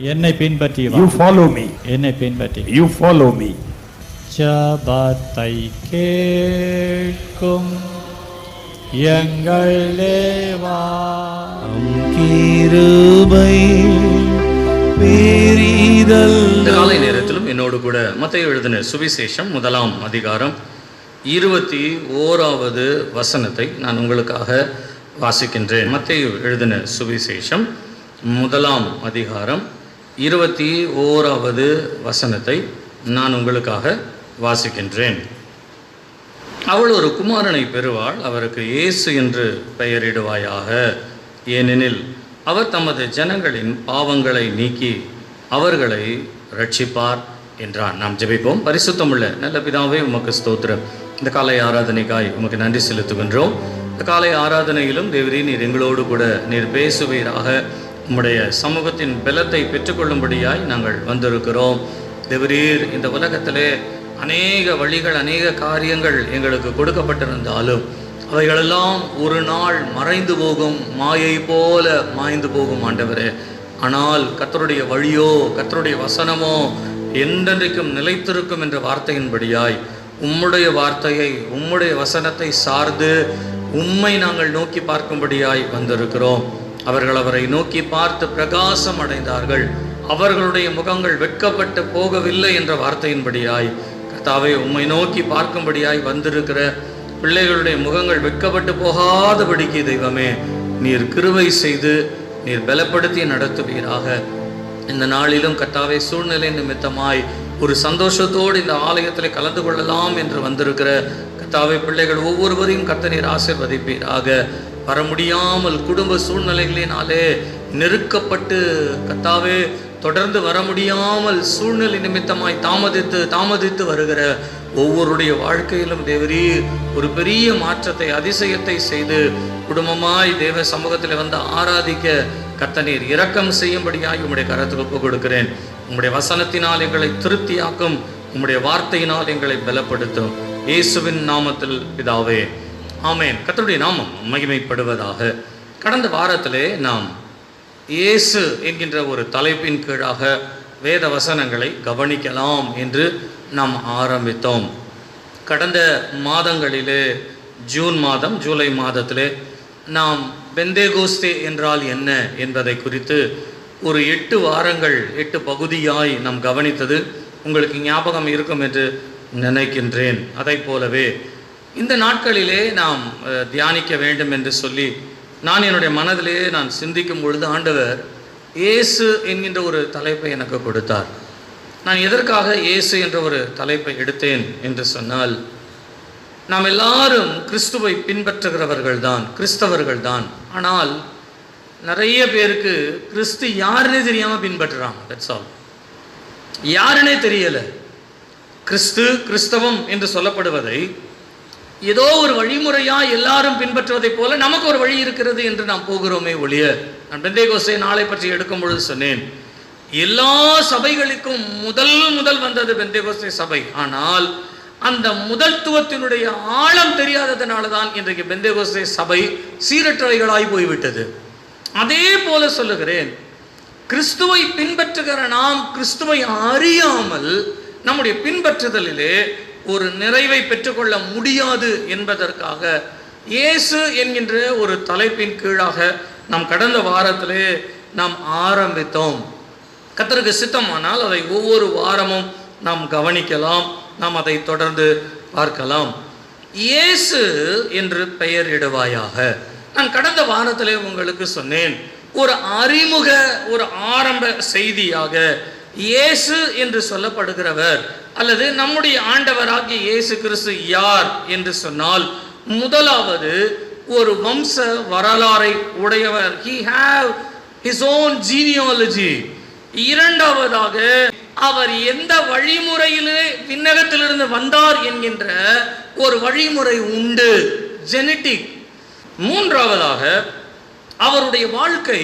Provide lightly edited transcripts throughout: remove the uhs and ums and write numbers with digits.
என்னை பின்பற்றி வா. You follow me. என்னை பின்பற்றி. You follow me. ஜெபத்தை கேட்கும் எங்கள் தேவா, கிருபை பெரிதல். இந்த காலை நேரத்திலும் என்னோடு கூட மத்தேயு எழுதின சுவிசேஷம் 1ஆம் அதிகாரம் 21வது வசனத்தை நான் உங்களுக்காக வாசிக்கின்றேன். மத்தேயு எழுதின சுவிசேஷம் 1ஆம் அதிகாரம் 21வது வசனத்தை நான் உங்களுக்காக வாசிக்கின்றேன். அவள் ஒரு குமாரனை பெறுவாள், அவருக்கு இயேசு என்று பெயரிடுவாயாக. ஏனெனில் அவர் தமது ஜனங்களின் பாவங்களை நீக்கி அவர்களை ரட்சிப்பார் என்றார். நாம் ஜெபிப்போம். பரிசுத்தமுள்ள நல்ல பிதாவே, உமக்கு ஸ்தோத்திரம். இந்த காலை ஆராதனைக்காய் உமக்கு நன்றி செலுத்துகின்றோம். இந்த காலை ஆராதனையிலும் தேவரே, நீர் எங்களோடு கூட நீர் பேசுவீராக. உம்முடைய சமூகத்தின் பலத்தை பெற்றுக்கொள்ளும்படியாய் நாங்கள் வந்திருக்கிறோம். தேவரீர், இந்த உலகத்திலே அநேக வழிகள், அநேக காரியங்கள் எங்களுக்கு கொடுக்கப்பட்டிருந்தாலும் அவைகளெல்லாம் ஒரு நாள் மறைந்து போகும், மாயை போல மாய்ந்து போகும் ஆண்டவரே. ஆனால் கர்த்தருடைய வழியோ, கர்த்தருடைய வசனமோ என்றென்றைக்கும் நிலைத்திருக்கும் என்ற வார்த்தையின்படியாய் உம்முடைய வார்த்தையை, உம்முடைய வசனத்தை சார்ந்து உம்மை நாங்கள் நோக்கி பார்க்கும்படியாய் வந்திருக்கிறோம். அவர்கள் அவரை நோக்கி பார்த்து பிரகாசம் அடைந்தார்கள், அவர்களுடைய முகங்கள் வெட்கப்பட்டு போகவில்லை என்ற வார்த்தையின்படியாய் கர்த்தாவே, உம்மை நோக்கி பார்க்கும்படியாய் வந்திருக்கிற பிள்ளைகளுடைய முகங்கள் வெட்கப்பட்டு போகாதபடிக்கு தெய்வமே நீர் கிருபை செய்து நீர் பலப்படுத்தி நடத்துவீராக. இந்த நாளிலும் கர்த்தாவே, சூழ்நிலை நிமித்தமாய் ஒரு சந்தோஷத்தோடு இந்த ஆலயத்தில் கலந்து கொள்ளலாம் என்று வந்திருக்கிற கர்த்தாவே, பிள்ளைகள் ஒவ்வொருவரையும் கர்த்தர் நீர் ஆசீர்வதிப்பீராக. வர முடியாமல் குடும்ப சூழ்நிலைகளினாலே நெருக்கப்பட்டு கர்த்தாவே தொடர்ந்து வர முடியாமல் சூழ்நிலை நிமித்தமாய் தாமதித்து வருகிற ஒவ்வொருடைய வாழ்க்கையிலும் தேவரீ ஒரு பெரிய மாற்றத்தை, அதிசயத்தை செய்து குடும்பமாய் தேவ சமூகத்தில் வந்து ஆராதிக்க கர்த்தர் நீர் இரக்கம் செய்யும்படியாய் உம்முடைய கரத்துக்கு ஒப்புக் கொடுக்கிறேன். உம்முடைய வசனத்தினால் எங்களை திருப்தியாக்கும், உம்முடைய வார்த்தையினால் எங்களை பலப்படுத்தும். இயேசுவின் நாமத்தில் பிதாவே, ஆமென். கர்த்தருடைய நாமம் மகிமைப்படுவதாக. கடந்த வாரத்திலே நாம் இயேசு என்கின்ற ஒரு தலைப்பின் கீழாக வேத வசனங்களை கவனிக்கலாம் என்று நாம் ஆரம்பித்தோம். கடந்த மாதங்களிலே ஜூன் மாதம், ஜூலை மாதத்திலே நாம் பெந்தேகோஸ்தே என்றால் என்ன என்பதை குறித்து ஒரு 8 வாரங்கள் 8 பகுதியாய் நாம் கவனித்தது உங்களுக்கு ஞாபகம் இருக்கும் என்று நினைக்கின்றேன். அதை போலவே இந்த நாட்களிலே நாம் தியானிக்க வேண்டும் என்று சொல்லி நான் என்னுடைய மனதிலே நான் சிந்திக்கும் பொழுது ஆண்டவர் இயேசு என்கின்ற ஒரு தலைப்பை எனக்கு கொடுத்தார். நான் எதற்காக இயேசு என்ற ஒரு தலைப்பை எடுத்தேன் என்று சொன்னால், நாம் எல்லாரும் கிறிஸ்துவை பின்பற்றுகிறவர்கள் தான், கிறிஸ்தவர்கள் தான். ஆனால் நிறைய பேருக்கு கிறிஸ்து யாருன்னே தெரியாமல் பின்பற்றுறாங்க. That's all. யாருன்னே தெரியலை. கிறிஸ்தவம் என்று சொல்லப்படுவதை ஏதோ ஒரு வழிமுறையாக எல்லாரும் பின்பற்றுவதை போல நமக்கு ஒரு வழி இருக்கிறது என்று நாம் போகிறோமே ஒழிய, நான் பெந்தேகோஸ்தே நாளை பற்றி எடுக்கும் பொழுது சொன்னேன், எல்லா சபைகளுக்கும் முதல் வந்தது பெந்தேகோஸ்தே சபை. ஆனால் அந்த முதல்துவத்தினுடைய ஆழம் தெரியாததுனால தான் இன்றைக்கு பெந்தேகோஸ்தே சபை சீரற்றவைகளாய் போய்விட்டது. அதே போல சொல்லுகிறேன், கிறிஸ்துவை பின்பற்றுகிற நாம் கிறிஸ்துவை அறியாமல் நம்முடைய பின்பற்றுதலிலே ஒரு நிறைவை பெற்றுக்கொள்ள முடியாது என்பதற்காக இயேசு என்கின்ற ஒரு தலைப்பின் கீழாக நாம் கடந்த வாரத்திலே நாம் ஆரம்பித்தோம். கர்த்தருக்கு சித்தமானால் அதை ஒவ்வொரு வாரமும் நாம் கவனிக்கலாம், நாம் அதை தொடர்ந்து பார்க்கலாம். இயேசு என்று பெயரிடுவாயாக. நான் கடந்த வாரத்திலே உங்களுக்கு சொன்னேன், ஒரு அறிமுக, ஒரு ஆரம்ப செய்தியாக இயேசு என்று சொல்லப்படுகிறவர் அல்லது நம்முடைய ஆண்டவராகிய இயேசு கிறிஸ்து யார் என்று சொன்னால், முதலாவது ஒரு வம்ச வரலாறை உடையவர். He have his own genealogy. இரண்டாவதாக அவர் எந்த வழிமுறையிலே விண்ணகத்திலிருந்து வந்தார் என்கின்ற ஒரு வழிமுறை உண்டு, ஜெனட்டிக். மூன்றாவதாக அவருடைய வாழ்க்கை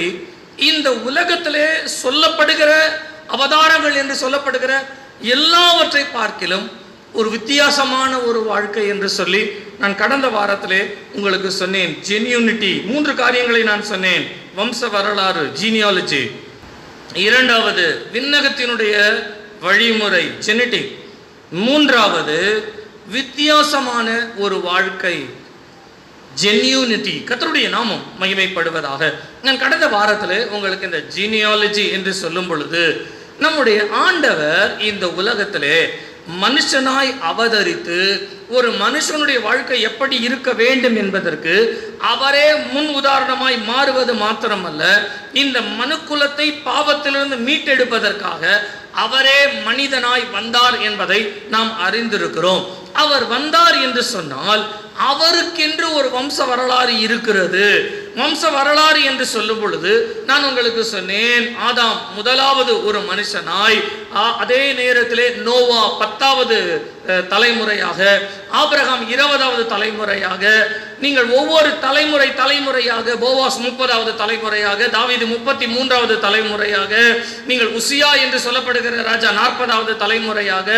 இந்த உலகத்திலே சொல்லப்படுகிற அவதாரங்கள் என்று சொல்லப்படுகிற எல்லாவற்றை பார்க்கிலும் ஒரு வித்தியாசமான ஒரு வாழ்க்கை என்று சொல்லி நான் கடந்த வாரத்திலே உங்களுக்கு சொன்னேன். ஜென்யூனிட்டி, 3 காரியங்களை நான் சொன்னேன். வம்ச வரலாறு, ஜீனியாலஜி. இரண்டாவது விண்ணகத்தினுடைய வழிமுறை ஜெனடிக். மூன்றாவது வித்தியாசமான ஒரு வாழ்க்கை ஜென்யூனிட்டி. கர்த்தருடைய நாமம் மகிமைப்படுவதாக. நான் கடந்த வாரத்தில் உங்களுக்கு இந்த ஜீனியாலஜி என்று சொல்லும் பொழுது நம்முடைய ஆண்டவர் இந்த உலகத்திலே மனுஷனாய் அவதரித்து ஒரு மனுஷனுடைய வாழ்க்கை எப்படி இருக்க வேண்டும் என்பதற்கு அவரே முன் உதாரணமாய் மாறுவது மாத்திரமல்ல, இந்த மனுக்குலத்தை பாவத்திலிருந்து மீட்டெடுப்பதற்காக அவரே மனிதனாய் வந்தார் என்பதை நாம் அறிந்திருக்கிறோம். அவர் வந்தார் என்று சொன்னால் அவருக்கென்று ஒரு வம்ச வரலாறு இருக்கிறது. வம்ச வரலாறு என்று சொல்லும் பொழுது நான் உங்களுக்கு சொன்னேன், ஆதாம் முதலாவது ஒரு மனுஷனாய், அதே நேரத்திலே நோவா 10வது தலைமுறையாக, ஆபிரகாம் 20வது தலைமுறையாக, நீங்கள் ஒவ்வொரு தலைமுறையாக, போவாஸ் 30வது தலைமுறையாக, தாவீது 33வது தலைமுறையாக, நீங்கள் உசியா என்று சொல்லப்படுகிற ராஜா 40வது தலைமுறையாக,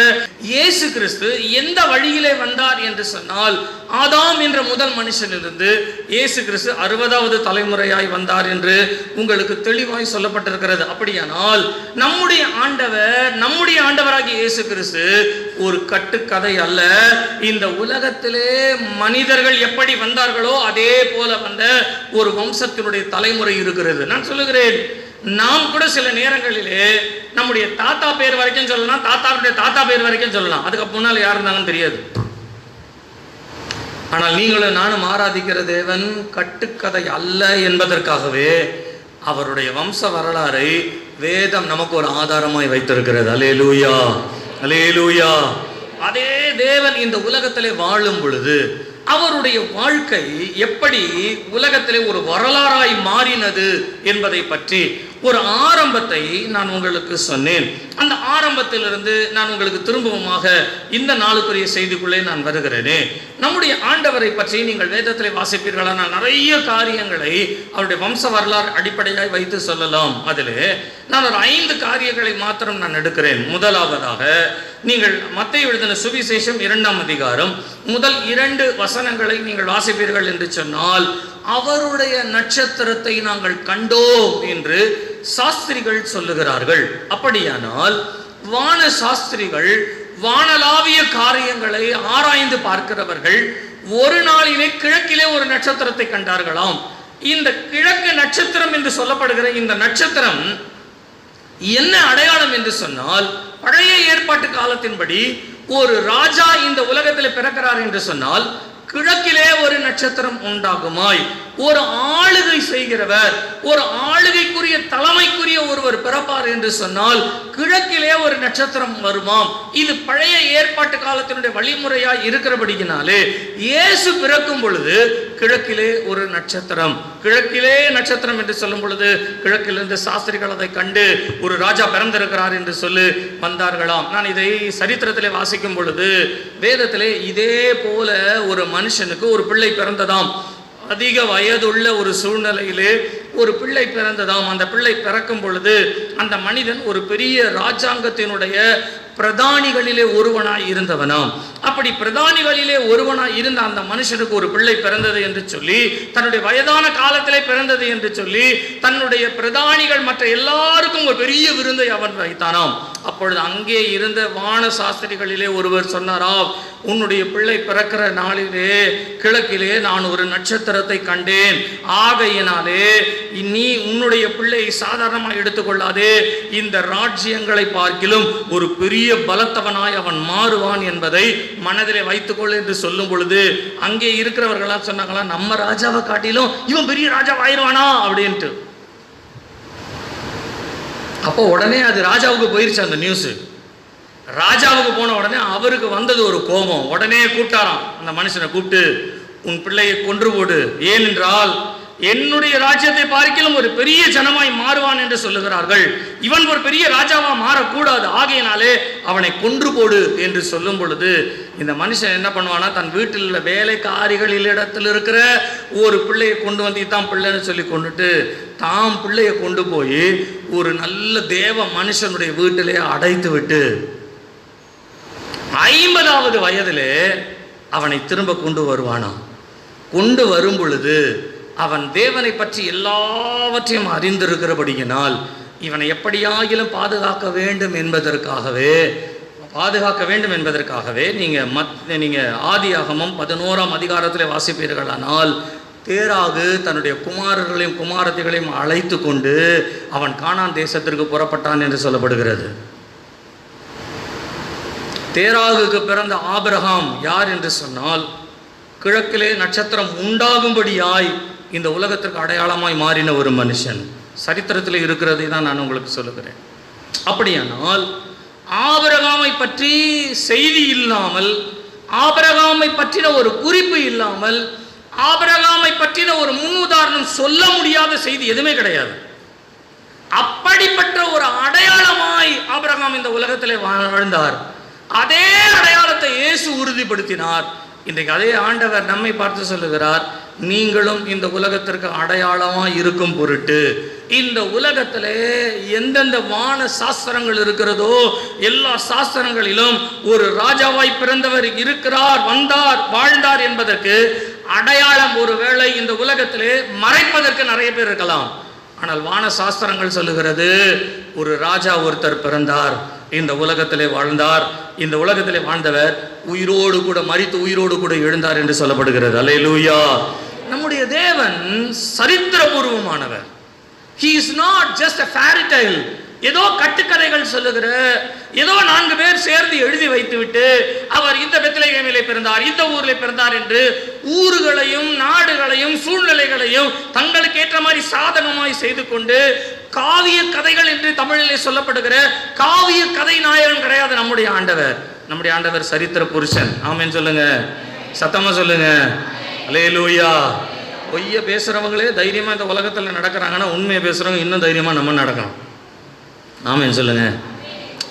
இயேசு கிறிஸ்து எந்த வழியிலே வந்தார் என்று சொன்னால் ஆதாம் என்ற முதல் மனுஷனிலிருந்து இயேசு கிறிஸ்து 60வது தலைமுறையாய் வந்தார் என்று உங்களுக்கு தெளிவாய் சொல்லப்பட்டிருக்கிறது. அப்படியானால் நம்முடைய ஆண்டவராகிய இயேசு கிறிஸ்து ஒரு கட்டுக்கதை அல்ல. இந்த உலகத்திலே மனிதர்கள் எப்படி வந்தார்களோ அதே போல வந்த ஒரு வம்சத்தினுடைய தலைமுறை இருக்கிறது. நான் சொல்லுகிறேன், நாம் கூட சில நேரங்களிலே நம்முடைய தாத்தா பேர் வரைக்கும் சொல்லலாம், தாத்தாவுடைய தாத்தா பேர் வரைக்கும் சொல்லலாம், அதுக்கு முன்னால் யார் இருந்தாங்கன்னு தெரியாது. ஆனால் நீங்களும் நானும் ஆராதிக்கிற தேவன் கட்டுக்கதை அல்ல என்பதற்காகவே அவருடைய வம்ச வரலாறை வேதம் நமக்கு ஒரு ஆதாரமாய் வைத்திருக்கிறது. அல்லேலூயா, அல்லேலூயா. அதே தேவன் இந்த உலகத்திலே வாழும் பொழுது அவருடைய வாழ்க்கை எப்படி உலகத்திலே ஒரு வரலாறாய் மாறினது என்பதை பற்றி ஒரு ஆரம்பத்தை நான் உங்களுக்கு சொன்னேன். அந்த ஆரம்பத்திலிருந்து நான் உங்களுக்கு திரும்பவுமாக இந்த நாளுக்குரிய செய்திக்குள்ளே நான் வருகிறேனே. நம்முடைய ஆண்டவரை பற்றி நீங்கள் வேதத்திலே வாசிப்பீர்களானால் நிறைய காரியங்களை அவருடைய வம்ச வரலாறு அடிப்படையாய் வைத்து சொல்லலாம். அதிலே நான் ஒரு 5 காரியங்களை மாத்திரம் நான் எடுக்கிறேன். முதலாவதாக நீங்கள் மத்தேயு எழுதின சுவிசேஷம் 2ஆம் அதிகாரம் முதல் 2 வசனங்களை நீங்கள் வாசிப்பீர்கள் என்று சொன்னால், அவருடைய நட்சத்திரத்தை நாங்கள் கண்டோம் என்று சாஸ்திரிகள் சொல்லுகிறார்கள். அப்படியானால் வான சாஸ்திரிகள், வானளாவிய காரியங்களை ஆராய்ந்து பார்க்கிறவர்கள் ஒரு நாளிலே கிழக்கிலே ஒரு நட்சத்திரத்தை கண்டார்களாம். இந்த கிழக்கு நட்சத்திரம் என்று சொல்லப்படுகிற இந்த நட்சத்திரம் என்ன அடையாளம் என்று சொன்னால், பழைய ஏற்பாட்டு காலத்தின்படி ஒரு ராஜா இந்த உலகத்தில் பிறக்கிறார் என்று சொன்னால் கிழக்கிலே ஒரு நட்சத்திரம் உண்டாகுமாய், ஒரு ஆளுகை செய்கிறவர், ஒரு ஆளுகைக்குரிய தலைமைக்குரிய ஒருவர் பிறப்பார் என்று சொன்னால் கிழக்கிலே ஒரு நட்சத்திரம் வருமாம். இது பழைய ஏற்பாட்டு காலத்தினுடைய வழிமுறையாய் இருக்கிறபடியினாலே இயேசு பிறக்கும் பொழுது கிழக்கிலே ஒரு நட்சத்திரம், கிழக்கிலே நட்சத்திரம் என்று சொல்லும் பொழுது கிழக்கிலிருந்து சாஸ்திரிகள் அதை கண்டு ஒரு ராஜா பிறந்திருக்கிறார் என்று சொல்லி வந்தார்களாம். நான் இதை சரித்திரத்திலே வாசிக்கும் பொழுது வேதத்திலே இதே போல ஒரு மனுஷனுக்கு ஒரு பிள்ளை பிறந்ததாம். அதிக வயதுள்ள ஒரு சூழ்நிலையிலே ஒரு பிள்ளை பிறந்ததாம். அந்த பிள்ளை பிறக்கும் பொழுது அந்த மனிதன் ஒரு பெரிய ராஜாங்கத்தினுடைய பிரதானிகளிலே ஒருவனாய் இருந்தவனாம். அப்படி பிரதானிகளிலே ஒருவனாய் இருந்த அந்த மனுஷனுக்கு ஒரு பிள்ளை பிறந்தது என்று சொல்லி, தன்னுடைய வயதான காலத்திலே பிறந்தது என்று சொல்லி தன்னுடைய பிரதானிகள் மற்ற எல்லாருக்கும் ஒரு பெரிய விருந்தை அவன் வைத்தானாம். அப்பொழுது அங்கே இருந்த வான சாஸ்திரிகளிலே ஒருவர் சொன்னாராம், உன்னுடைய பிள்ளை பிறக்கிற நாளிலே கிழக்கிலே நான் ஒரு நட்சத்திரத்தை கண்டேன். ஆகையினாலே நீ உன்னுடைய பிள்ளையை சாதாரணமாக எடுத்துக்கொள்ளாதே, இந்த ராஜ்யங்களை பார்க்கிலும் ஒரு பெரிய பலத்தவனாய் அவன் மாறுவான் என்பதை மனதிலே வைத்துக்கொள் என்று சொல்லும் பொழுது அங்கே இருக்கிறவர்களா சொன்னாங்களா, நம்ம ராஜாவை காட்டிலும் இவன் பெரிய ராஜா ஆயிடுவானா அப்படின்ட்டு. அப்போ உடனே அது ராஜாவுக்கு போயிருச்சு அந்த நியூஸ். ராஜாவுக்கு போன உடனே அவருக்கு வந்தது ஒரு கோபம். உடனே கூப்பிட்டாராம் அந்த மனுஷனை, கூப்பிட்டு உன் பிள்ளையை கொன்று போடு, ஏனென்றால் என்னுடைய ராஜ்யத்தை பார்க்கிலும் ஒரு பெரிய ஜனமாய் மாறுவான் என்று சொல்லுகிறார்கள், இவன் ஒரு பெரிய ராஜாவா மாறக்கூடாது, ஆகையினாலே அவனை கொன்று போடு என்று சொல்லும் பொழுது இந்த மனுஷன் என்ன பண்ணுவானா, தன் வீட்டில் உள்ள வேலைக்காரிகளில் இடத்தில் இருக்கிற ஒரு பிள்ளையை கொண்டு வந்து தான் பிள்ளைன்னு சொல்லி கொண்டுட்டு தாம் பிள்ளையை கொண்டு போய் ஒரு நல்ல தேவ மனுஷனுடைய வீட்டிலே அடைத்து விட்டு 50வது வயதிலே அவனை திரும்ப கொண்டு வருவானாம். கொண்டு வரும் பொழுது அவன் தேவனை பற்றி எல்லாவற்றையும் அறிந்திருக்கிறபடியினால் இவனை எப்படியாகிலும் பாதுகாக்க வேண்டும் என்பதற்காகவே நீங்கள் ஆதியாகமம் 11ஆம் அதிகாரத்தில் வாசிப்பீர்களானால், தேராகு தன்னுடைய குமாரர்களையும் குமாரத்திகளையும் அழைத்து கொண்டு அவன் கானான் தேசத்திற்கு புறப்பட்டான் என்று சொல்லப்படுகிறது. தேராகுக்கு பிறந்த ஆபிரகாம் யார் என்று சொன்னால், கிழக்கிலே நட்சத்திரம் உண்டாகும்படியாய் இந்த உலகத்திற்கு அடையாளமாய் மாறின ஒரு மனுஷன். சரித்திரத்தில் இருக்கிறதை தான் நான் உங்களுக்கு சொல்லுகிறேன். அப்படியானால் ஆபிரகாமை பற்றி செய்தி இல்லாமல், ஆபிரகாமை பற்றின ஒரு குறிப்பு இல்லாமல், ஆபிரகாமை பற்றின ஒரு முன்னுதாரணம் சொல்ல முடியாத செய்தி எதுவுமே கிடையாது. அப்படிப்பட்ட ஒரு அடையாளமாய் ஆபிரகாம் இந்த உலகத்திலே வாழ்ந்தார். அதே அடையாளத்தை இயேசு உறுதிப்படுத்தினார். இன்றைக்கு அதே ஆண்டவர் நம்மை பார்த்து சொல்லுகிறார், நீங்களும் இந்த உலகத்திற்கு அடையாளமாக இருக்கும் பொருட்டு இந்த உலகத்திலே எந்தெந்த வான சாஸ்திரங்கள் இருக்கிறதோ எல்லா சாஸ்திரங்களிலும் ஒரு ராஜாவாய் பிறந்தவர் இருக்கிறார், வந்தார், வாழ்ந்தார் என்பதற்கு அடையாளம் ஒருவேளை இந்த உலகத்திலே மறைப்பதற்கு நிறைய பேர் இருக்கலாம். ஆனால் வான சாஸ்திரங்கள் சொல்லுகிறது, ஒரு ராஜா ஒருத்தர் பிறந்தார், இந்த உலகத்திலே வாழ்ந்தார், இந்த உலகத்திலே வாழ்ந்தவர் உயிரோடு கூட மரித்து உயிரோடு கூட எழுந்தார் என்று சொல்லப்படுகிறது. அல்லேலூயா. நம்முடைய தேவன் சரித்திரபூர்வமானவர். He is not just a fairy tale. ஏதோ கட்டுக்கதைகள் சொல்லுகிற, ஏதோ 4 பேர் சேர்ந்து எழுதி வைத்துவிட்டு அவர் இந்த பெத்லகேமிலே பிறந்தார், இந்த ஊரில் பிறந்தார் என்று ஊர்களையும் நாடுகளையும் சூழ்நிலைகளையும் தங்களுக்கு ஏற்ற மாதிரி சாதகமாய் செய்து கொண்டு காவிய கதைகள் என்று தமிழிலே சொல்லப்படுகிற காவிய கதை நாயகன் கிடையாது நம்முடைய ஆண்டவர். நம்முடைய ஆண்டவர் சரித்திர புருஷன். ஆமென் சொல்லுங்க, சத்தமா சொல்லுங்க. அல்லேலூயா. பொய்ய பேசுறவங்களே தைரியமா இந்த உலகத்தில் நடக்கிறாங்கன்னா, உண்மையை பேசுறவங்க இன்னும் தைரியமா நம்ம நடக்கணும். ஆமென் சொல்லுங்க.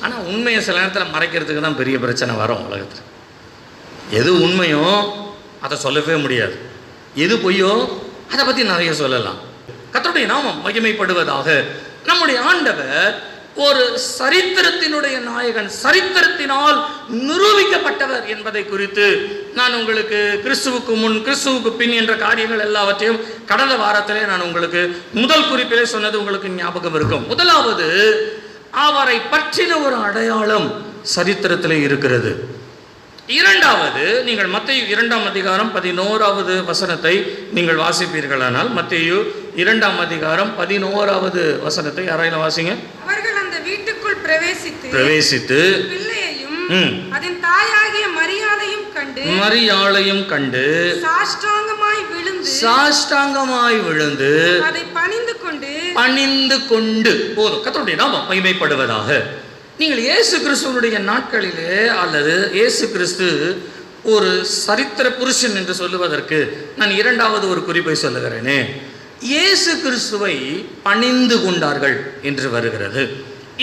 ஆனால் உண்மையை சில நேரத்தில் மறைக்கிறதுக்கு தான் பெரிய பிரச்சனை வரும் உலகத்தில். எது உண்மையோ அதை சொல்லவே முடியாது, எது பொய்யோ அதை பற்றி நிறைய சொல்லலாம். கர்த்தருடைய நாமம் மகிமைப்படுவதாக. நம்முடைய ஆண்டவர் ஒரு சரித்திரத்தினுடைய நாயகன், சரித்திரத்தினால் நிரூபிக்கப்பட்டவர் என்பதை குறித்து நான் உங்களுக்கு கிறிஸ்துவுக்கு முன் கிறிஸ்துவுக்கு பின் என்ற காரியங்கள் எல்லாவற்றையும் கடந்த வாரத்திலே நான் உங்களுக்கு முதல் குறிப்பிலே சொன்னது உங்களுக்கு ஞாபகம் இருக்கும். முதலாவது, அவரை பற்றின ஒரு அடையாளம் சரித்திரத்திலே இருக்கிறது. இரண்டாவது, நீங்கள் மத்தேயு 2ஆம் அதிகாரம் 11வது வசனத்தை நீங்கள் வாசிப்பீர்களானால், மத்தேயு 2ஆம் அதிகாரம் 11வது வசனத்தை யாராயிலும் வாசிங்க. அவர்கள் அந்த வீட்டுக்குள் பிரவேசித்து பிள்ளையையும் அதன் தாயாகிய மரியாளையும் கண்டு சாஷ்டாங்கமாய் விழுந்து அதை பணிந்து கொண்டு போதும். கர்த்தருடைய நாமம் மகிமைப்படுவதாக. நீங்கள் இயேசு கிறிஸ்துவனுடைய நாட்களிலே அல்லது இயேசு கிறிஸ்து ஒரு சரித்திர புருஷன் என்று சொல்லுவதற்கு நான் இரண்டாவது ஒரு குறிப்பை சொல்லுகிறேனே. இயேசு கிறிஸ்துவை பணிந்து கொண்டார்கள் என்று வருகிறது.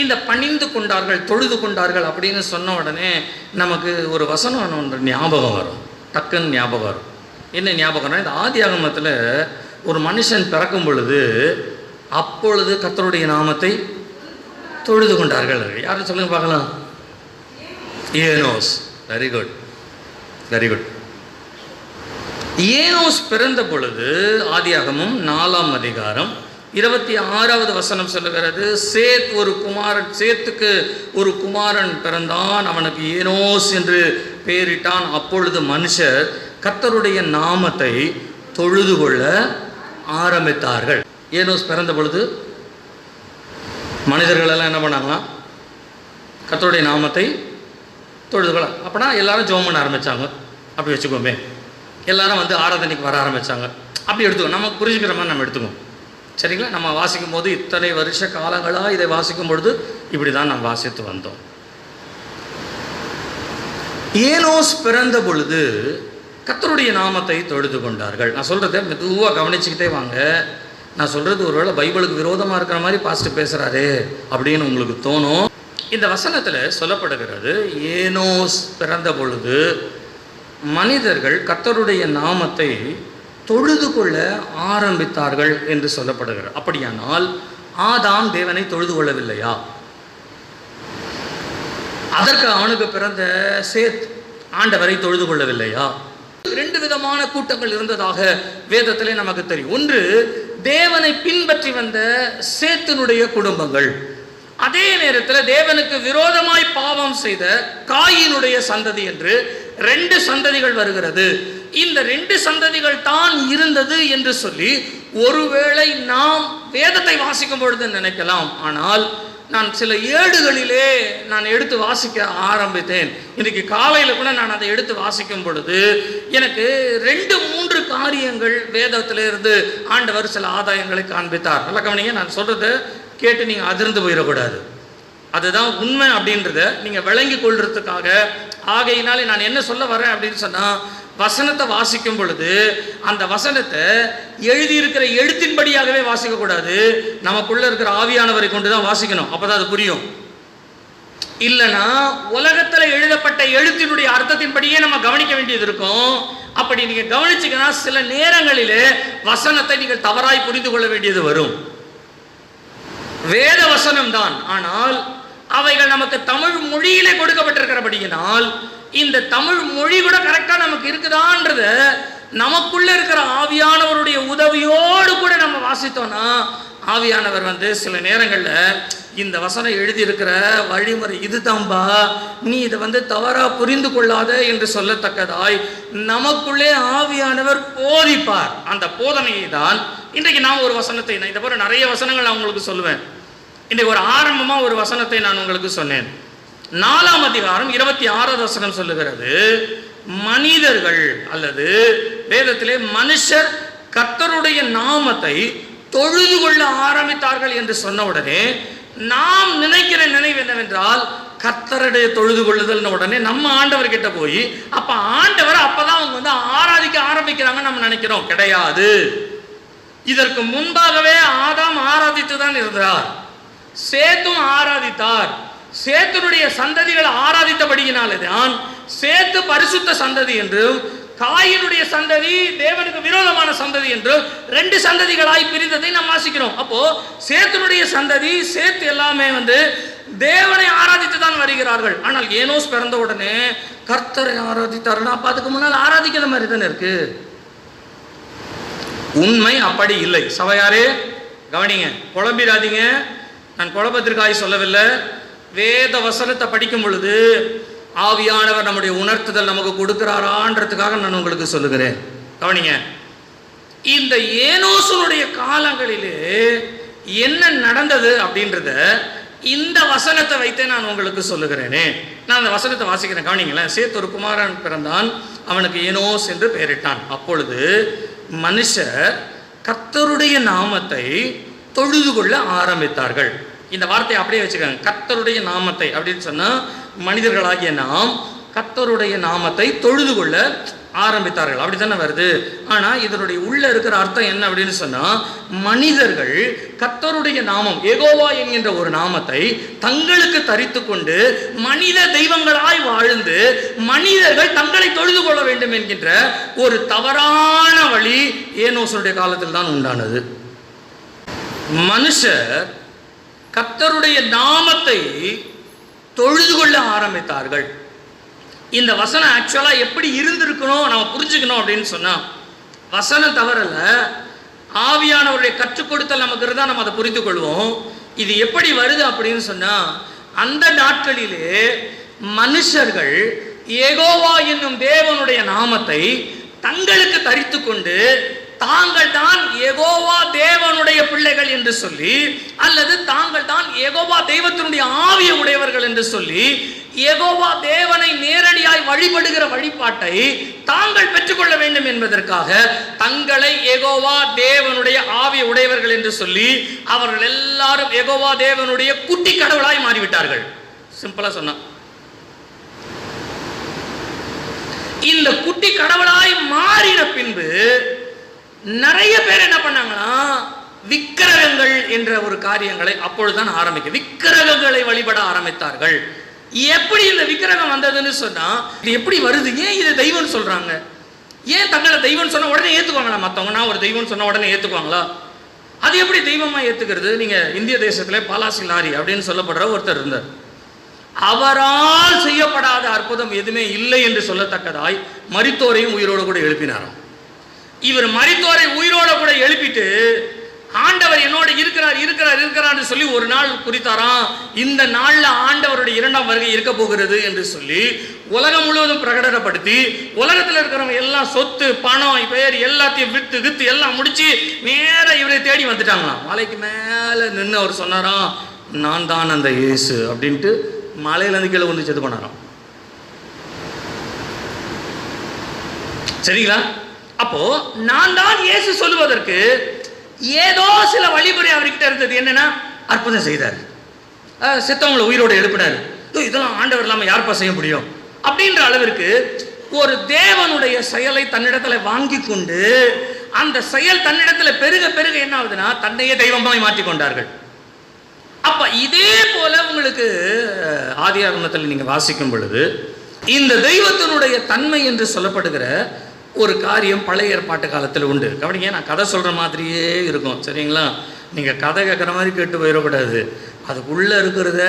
இந்த பணிந்து கொண்டார்கள், தொழுது கொண்டார்கள் அப்படின்னு சொன்ன உடனே நமக்கு ஒரு வசனம் ஒன்று ஞாபகம் வரும், டக்குன்னு ஞாபகம் வரும். என்ன ஞாபகம்னா, இந்த ஆதியாகமத்தில் ஒரு மனுஷன் பிறக்கும் பொழுது அப்பொழுது கர்த்தருடைய நாமத்தை தொழுது கொண்டார்கள். யாரும் சொல்லுங்க பார்க்கலாம். Enos. Very good, very good. Enos பிறந்த பொழுது ஆதியாகமம் 4ஆம் அதிகாரம் 26வது வசனம் சொல்லுகிறது, சேத்துக்கு ஒரு குமாரன் பிறந்தான், அவனுக்கு ஏனோஸ் என்று பெயரிட்டான். அப்பொழுது மனுஷர் கர்த்தருடைய நாமத்தை தொழுது கொள்ள ஆரம்பித்தார்கள். ஏனோஸ் பிறந்த பொழுது மனிதர்கள் எல்லாம் என்ன பண்ணாங்களாம், கர்த்தருடைய நாமத்தை தொழுது கொள்ள. அப்படின்னா எல்லாரும் ஜெபம் பண்ண ஆரம்பித்தாங்க. அப்படி வச்சுக்கோமே, எல்லாரும் வந்து ஆராதனைக்கு வர ஆரம்பித்தாங்க. அப்படி எடுத்துக்கோ, நமக்கு புரிஞ்சுக்கிற மாதிரி நம்ம எடுத்துக்கோம். சரிங்களா? நம்ம வாசிக்கும் போது இத்தனை வருஷ காலங்களாக இதை வாசிக்கும் பொழுது இப்படி தான் நாம் வாசித்து வந்தோம். ஏனோஸ் பிறந்த பொழுது கர்த்தருடைய நாமத்தை தொழுது கொண்டார்கள். நான் சொல்கிறத மெதுவாக கவனிச்சுக்கிட்டே வாங்க. நான் சொல்கிறது ஒருவேளை பைபிளுக்கு விரோதமாக இருக்கிற மாதிரி பாஸ்டர் பேசுகிறாரே அப்படின்னு உங்களுக்கு தோணும். இந்த வசனத்தில் சொல்லப்படுகிறது, ஏனோஸ் பிறந்த பொழுது மனிதர்கள் கர்த்தருடைய நாமத்தை தொழுது கொள்ள ஆரம்பித்தார்கள் என்று சொல்லப்படுகிறது. அப்படியானால் ஆதாம் தேவனை தொழுது கொள்ளவில்லையா? அதற்கு அவனுக்கு பிறந்த சேத் ஆண்டவரை தொழுது கொள்ளவில்லையா? ரெண்டு விதமான கூட்டங்கள் இருந்ததாக வேதத்திலே நமக்கு தெரியும். ஒன்று, தேவனை பின்பற்றி வந்த சேத்தினுடைய குடும்பங்கள். அதே நேரத்தில் தேவனுக்கு விரோதமாய் பாவம் செய்த காயினுடைய சந்ததி என்று ரெண்டு சந்ததிகள் வருகிறது. இந்த ரெண்டு சந்ததிகள் தான் இருந்தது என்று சொல்லி ஒருவேளை நாம் வேதத்தை வாசிக்கும் பொழுது நினைக்கலாம். ஆனால் நான் சில ஏடுகளிலே நான் எடுத்து வாசிக்க ஆரம்பித்தேன். இன்றைக்கு காலையில் கூட நான் அதை எடுத்து வாசிக்கும் பொழுது எனக்கு 2-3 காரியங்கள் வேதத்திலிருந்து ஆண்டவர் சில ஆதாயங்களை காண்பித்தார். நல்ல கவனிங்க, நான் சொல்றதை கேட்டு நீங்கள் அதிர்ந்து போயிடக்கூடாது. அதுதான் உண்மை அப்படின்றத நீங்கள் விளங்கி கொள்றதுக்காக. ஆகையினாலே நான் என்ன சொல்ல வரேன் அப்படின்னு சொன்னால், வசனத்தை வாசிக்கும் பொழுது அந்த வசனத்தை எழுதியிருக்கிற எழுத்தின்படியாகவே வாசிக்கக்கூடாது. நமக்குள்ள இருக்கிற ஆவியானவரை கொண்டு தான் வாசிக்கணும். அப்போதான் அது புரியும். இல்லைன்னா உலகத்தில் எழுதப்பட்ட எழுத்தினுடைய அர்த்தத்தின்படியே நம்ம கவனிக்க வேண்டியது இருக்கும். அப்படி நீங்கள் கவனிச்சிங்கன்னா சில நேரங்களிலே வசனத்தை நீங்கள் தவறாய் புரிந்து கொள்ள வேண்டியது வரும். வேத வசனம் தான், ஆனால் அவைகள் நமக்கு தமிழ் மொழியிலே கொடுக்கப்பட்டிருக்கிறபடியினால் இந்த தமிழ் மொழி கூட கரெக்டா நமக்கு இருக்குதான்றத நமக்குள்ள இருக்கிற ஆவியானவருடைய உதவியோடு கூட நம்ம வாசித்தோம்னா, ஆவியானவர் சில நேரங்களில் இந்த வசனம் எழுதியிருக்கிற வழிமுறை இதுதான்பா, நீ இதை தவறா புரிந்து கொள்ளாத என்று சொல்லத்தக்கதாய் நமக்குள்ளே ஆவியானவர் போதிப்பார். அந்த போதனையை தான் இன்றைக்கு நான் ஒரு வசனத்தை, நான் இதை போல நிறைய வசனங்கள் நான் உங்களுக்கு சொல்லுவேன். இன்றைக்கு ஒரு ஆரம்பமாக ஒரு வசனத்தை நான் உங்களுக்கு சொன்னேன். 4ஆம் அதிகாரம் 26வது வசனம் சொல்லுகிறது, மனிதர்கள் அல்லது வேதத்திலே மனுஷர் கர்த்தருடைய நாமத்தை தொழுது கொள்ள ஆரம்பித்தார்கள் என்று சொன்ன உடனே நாம் நினைக்கிற நினைவு என்னவென்றால், கர்த்தருடைய தொழுது கொள்ளுதல் உடனே நம்ம ஆண்டவர் கிட்ட போய் அப்ப ஆண்டவர் அப்பதான் அவங்க ஆராதிக்க ஆரம்பிக்கிறாங்க நம்ம நினைக்கிறோம். கிடையாது. இதற்கு முன்பாகவே ஆதாம் ஆராதித்து தான் இருந்தார், சேத்தும் ஆராதித்தார். சேத்துடைய சந்ததிகள் ஆராதித்தபடியினாலே தான் சேத்து பரிசுத்த சந்ததி என்றும் காயினுடைய சந்ததி தேவனுக்கு விரோதமான சந்ததி என்றும் 2 சந்ததிகளாய் பிரிந்ததை நாம் வாசிக்கிறோம். அப்போ சேத்துடைய சந்ததி, சேத்து எல்லாமே தேவனை ஆராதித்து தான் வருகிறார்கள். ஆனால் ஏனோஸ் பிறந்த உடனே கர்த்தரை ஆராதித்தார்கள். அப்ப அதுக்கு முன்னால் ஆராதிக்கிற மாதிரி தானே இருக்கு. உண்மை அப்படி இல்லை. சபையாரே கவனிங்க, குழம்பிடாதீங்க. நான் குழப்பத்திற்காக சொல்லவில்லை. வேத வசனத்தை படிக்கும் பொழுது ஆவியானவர் நம்முடைய உணர்த்துதல் நமக்கு கொடுக்கிறாரான்றதுக்காக நான் உங்களுக்கு சொல்லுகிறேன். கவனிங்க, இந்த ஏனோசுனுடைய காலங்களிலே என்ன நடந்தது அப்படின்றத இந்த வசனத்தை வைத்தே நான் உங்களுக்கு சொல்லுகிறேனே. நான் அந்த வசனத்தை வாசிக்கிறேன், கவனிங்களேன். சேத்து ஒரு குமாரன் பிறந்தான், அவனுக்கு ஏனோஸ் என்று பெயரிட்டான். அப்பொழுது மனுஷர் கர்த்தருடைய நாமத்தை தொழுது கொள்ள ஆரம்பித்தார்கள். இந்த வார்த்தையை அப்படியே வச்சுக்கோங்க. கர்த்தருடைய நாமத்தை அப்படின்னு சொன்னா மனிதர்களாகிய நாம் கர்த்தருடைய நாமத்தை தொழுது கொள்ள ஆரம்பித்தார்கள், அப்படி தானே வருது. ஆனா இதனுடைய உள்ள இருக்கிற அர்த்தம் என்ன அப்படின்னு சொன்னா, மனிதர்கள் கர்த்தருடைய நாமம் யெகோவா என்கின்ற ஒரு நாமத்தை தங்களுக்கு தரித்து கொண்டு மனித தெய்வங்களாய் வாழ்ந்து மனிதர்கள் தங்களை தொழுது கொள்ள வேண்டும் என்கின்ற ஒரு தவறான வழி ஏனோசுடைய காலத்தில் தான் உண்டானது. மனுஷர் கர்த்தருடைய நாமத்தை தொழுது கொள்ள ஆரம்பித்தார்கள். இந்த வசனம் ஆக்சுவலா எப்படி இருந்திருக்கணும் நம்ம புரிஞ்சுக்கணும் அப்படின்னு சொன்னா, வசனம் தவறல, ஆவியானவருடைய கற்றுக் கொடுத்தல் நமக்கு இருந்தால் நம்ம அதை புரிந்து கொள்வோம். இது எப்படி வருது அப்படின்னு சொன்னா, அந்த நாட்களிலே மனுஷர்கள் யெகோவா என்னும் தேவனுடைய நாமத்தை தங்களுக்கு தரித்து கொண்டு தாங்கள் தான் யெகோவா தேவனுடைய பிள்ளைகள் என்று சொல்லி, அல்லது தாங்கள் தான் யெகோவா தெய்வத்தினுடைய ஆவிய உடையவர்கள் என்று சொல்லி யெகோவா தேவனை நேரடியாய் வழிபடுகிற வழிபாட்டை தாங்கள் பெற்றுக்கொள்ள வேண்டும் என்பதற்காக தங்களை யெகோவா தேவனுடைய ஆவிய உடையவர்கள் என்று சொல்லி அவர்கள் எல்லாரும் யெகோவா தேவனுடைய குட்டி கடவுளாய் மாறிவிட்டார்கள். சிம்பிளா சொன்னா, இந்த குட்டி கடவுளாய் மாறின பின்பு நிறைய பேர் என்ன பண்ணாங்கன்னா, விக்கிரகங்கள் என்ற ஒரு காரியங்களை அப்பொழுதுதான் ஆரம்பிக்க விக்கிரகங்களை வழிபட ஆரம்பித்தார்கள். எப்படி இந்த விக்கிரகம் வந்ததுன்னு சொன்னா, இது எப்படி வருது, ஏன் இது தெய்வம் சொல்றாங்க, ஏன் தங்களை தெய்வம் சொன்ன உடனே ஏத்துக்குவாங்களா மற்றவங்க? நான் ஒரு தெய்வம் சொன்ன உடனே ஏத்துக்குவாங்களா? அது எப்படி தெய்வமா ஏத்துக்கிறது? நீங்க இந்திய தேசத்துல பாலாசி லாரி அப்படின்னு சொல்லப்படுற ஒருத்தர் இருந்தார். அவரால் செய்யப்படாத அற்புதம் எதுவுமே இல்லை என்று சொல்லத்தக்கதாய் மரித்தோரையும் உயிரோடு கூட எழுப்பினாராம். இவர் மரித்தோரை உயிரோட கூட எழுப்பிட்டு ஆண்டவர் என்னோட இருக்கிறார் சொல்லி ஒரு நாள் குறித்தாராம். இந்த நாள்ல ஆண்டவருடைய 2ஆம் வருகை இருக்க போகிறது என்று சொல்லி உலகம் முழுவதும் பிரகடனப்படுத்தி உலகத்தில் இருக்கிறவங்க எல்லாம் சொத்து பணம் பெயர் எல்லாத்தையும் வித்து எல்லாம் முடிச்சு நேர இவரை தேடி வந்துட்டாங்களாம். மலைக்கு மேல நின்று அவர் சொன்னாராம், நான் தான் அந்த இயேசு அப்படின்ட்டு மலையில இருந்து கீழே வந்து செத்து பண்ணாராம். சரிங்களா? அப்போ நான் தான் இயேசு சொல்லுவதற்கு ஏதோ சில வழிமுறை அவர்கிட்ட இருந்தது. என்னன்னா, அற்புதம் செய்தார், செத்தவங்களை உயிரோடு எழுப்பினார். இதெல்லாம் ஆண்டவர் இல்லாமல் யார்ப்பா செய்ய முடியும் அப்படின்ற அளவிற்கு ஒரு தேவனுடைய செயலை தன்னிடத்தில் வாங்கி கொண்டு அந்த செயல் தன்னிடத்தில் பெருக பெருக என்ன ஆகுதுன்னா தன்னையே தெய்வமாய் மாற்றி கொண்டார்கள். அப்ப இதே போல உங்களுக்கு ஆதியாகமத்தில் நீங்க வாசிக்கும் பொழுது இந்த தெய்வத்தினுடைய தன்மை என்று சொல்லப்படுகிற ஒரு காரியம் பழைய ஏற்பாட்டு காலத்தில் உண்டு. கவனிங்க, நான் கதை சொல்கிற மாதிரியே இருக்கும். சரிங்களா? நீங்கள் கதை கேட்குற மாதிரி கேட்டு போயிடக்கூடாது. அதுக்குள்ளே இருக்கிறத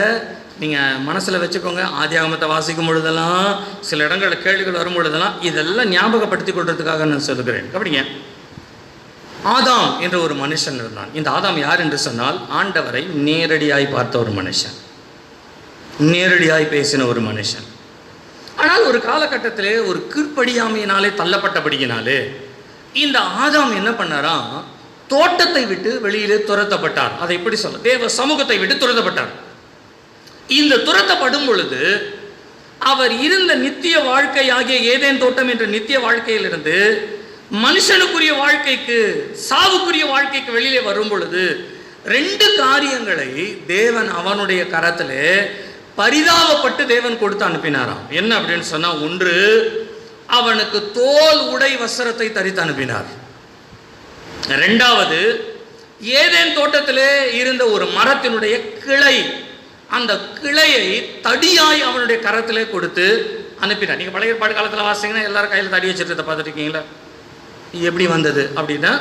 நீங்கள் மனசில் வச்சுக்கோங்க. ஆதியாகமத்தை வாசிக்கும் பொழுதெல்லாம் சில இடங்களில் கேள்விகள் வரும் பொழுதெல்லாம் இதெல்லாம் ஞாபகப்படுத்தி கொள்றதுக்காக நான் சொல்லுகிறேன். கவனிங்க, ஆதாம் என்ற ஒரு மனுஷன் இருந்தான். இந்த ஆதாம் யார் என்று சொன்னால் ஆண்டவரை நேரடியாய் பார்த்த ஒரு மனுஷன், நேரடியாய் பேசின ஒரு மனுஷன். ஆனால் ஒரு காலகட்டத்திலே ஒரு கீழ்ப்படியாமையினாலே தள்ளப்பட்டபடியினாலே இந்த ஆதாம் என்ன பண்ணாராம், தோட்டத்தை விட்டு வெளியிலே துரத்தப்பட்டார். அதை எப்படி சொல்ல, தேவ சமூகத்தை விட்டு துரத்தப்பட்டார். இந்த துரத்தப்படும் பொழுது அவர் இருந்த நித்திய வாழ்க்கை ஆகிய ஏதேன் தோட்டம் என்ற நித்திய வாழ்க்கையிலிருந்து மனுஷனுக்குரிய வாழ்க்கைக்கு, சாவுக்குரிய வாழ்க்கைக்கு வெளியிலே வரும் பொழுது 2 காரியங்களை தேவன் அவனுடைய கரத்திலே பரிதாபப்பட்டு தேவன் கொடுத்து அனுப்பினாராம். என்ன அப்படின்னு சொன்னா, ஒன்று, அவனுக்கு தோல் உடை வஸ்திரத்தை தரித்து அனுப்பினார். 2வது, ஏதேன் தோட்டத்திலே இருந்த ஒரு மரத்தினுடைய கிளை, அந்த கிளையை தடியாய் அவனுடைய கரத்திலே கொடுத்து அனுப்பினார். நீங்க பழைய ஏற்பாடு காலத்தில் வாசிங்கன்னா எல்லாரும் கையில் தடி வச்சிருக்கிறத பார்த்துருக்கீங்களா? எப்படி வந்தது அப்படின்னா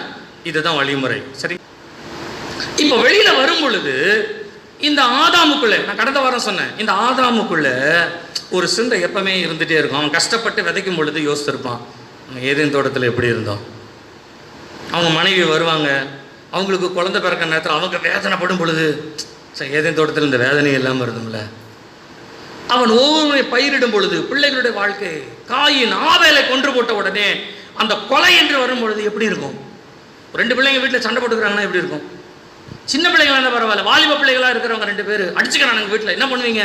இதுதான் வழிமுறை. சரி, இப்போ வெளியில வரும் பொழுது இந்த ஆதாமுக்குள்ள, நான் கடந்த வாரம் சொன்னேன், இந்த ஆதாமுக்குள்ள ஒரு சிந்தை எப்பவுமே இருந்துகிட்டே இருக்கும். அவன் கஷ்டப்பட்டு விதைக்கும் பொழுது யோசித்திருப்பான், ஏதேன் தோட்டத்தில் எப்படி இருந்தோம். அவங்க மனைவி வருவாங்க, அவங்களுக்கு குழந்தை பிறக்கிற நேரத்தில் அவங்க வேதனைப்படும் பொழுது, சரி ஏதேன் தோட்டத்தில் இந்த வேதனை இல்லாமல் இருந்தோம்ல. அவன் ஒவ்வொரு பயிரிடும் பொழுது பிள்ளைகளுடைய வாழ்க்கை, காயின் ஆவேலை கொன்று போட்ட உடனே அந்த கொலை என்று வரும் பொழுது எப்படி இருக்கும். 2 பிள்ளைங்க வீட்டில் சண்டை போட்டுக்கிறாங்கன்னா எப்படி இருக்கும். சின்ன பிள்ளைங்களா இருந்தால் பரவாயில்ல, வாலிப பிள்ளைகளா இருக்கிறவங்க 2 பேர் அடிச்சுக்கிறாங்க வீட்டில், என்ன பண்ணுவீங்க?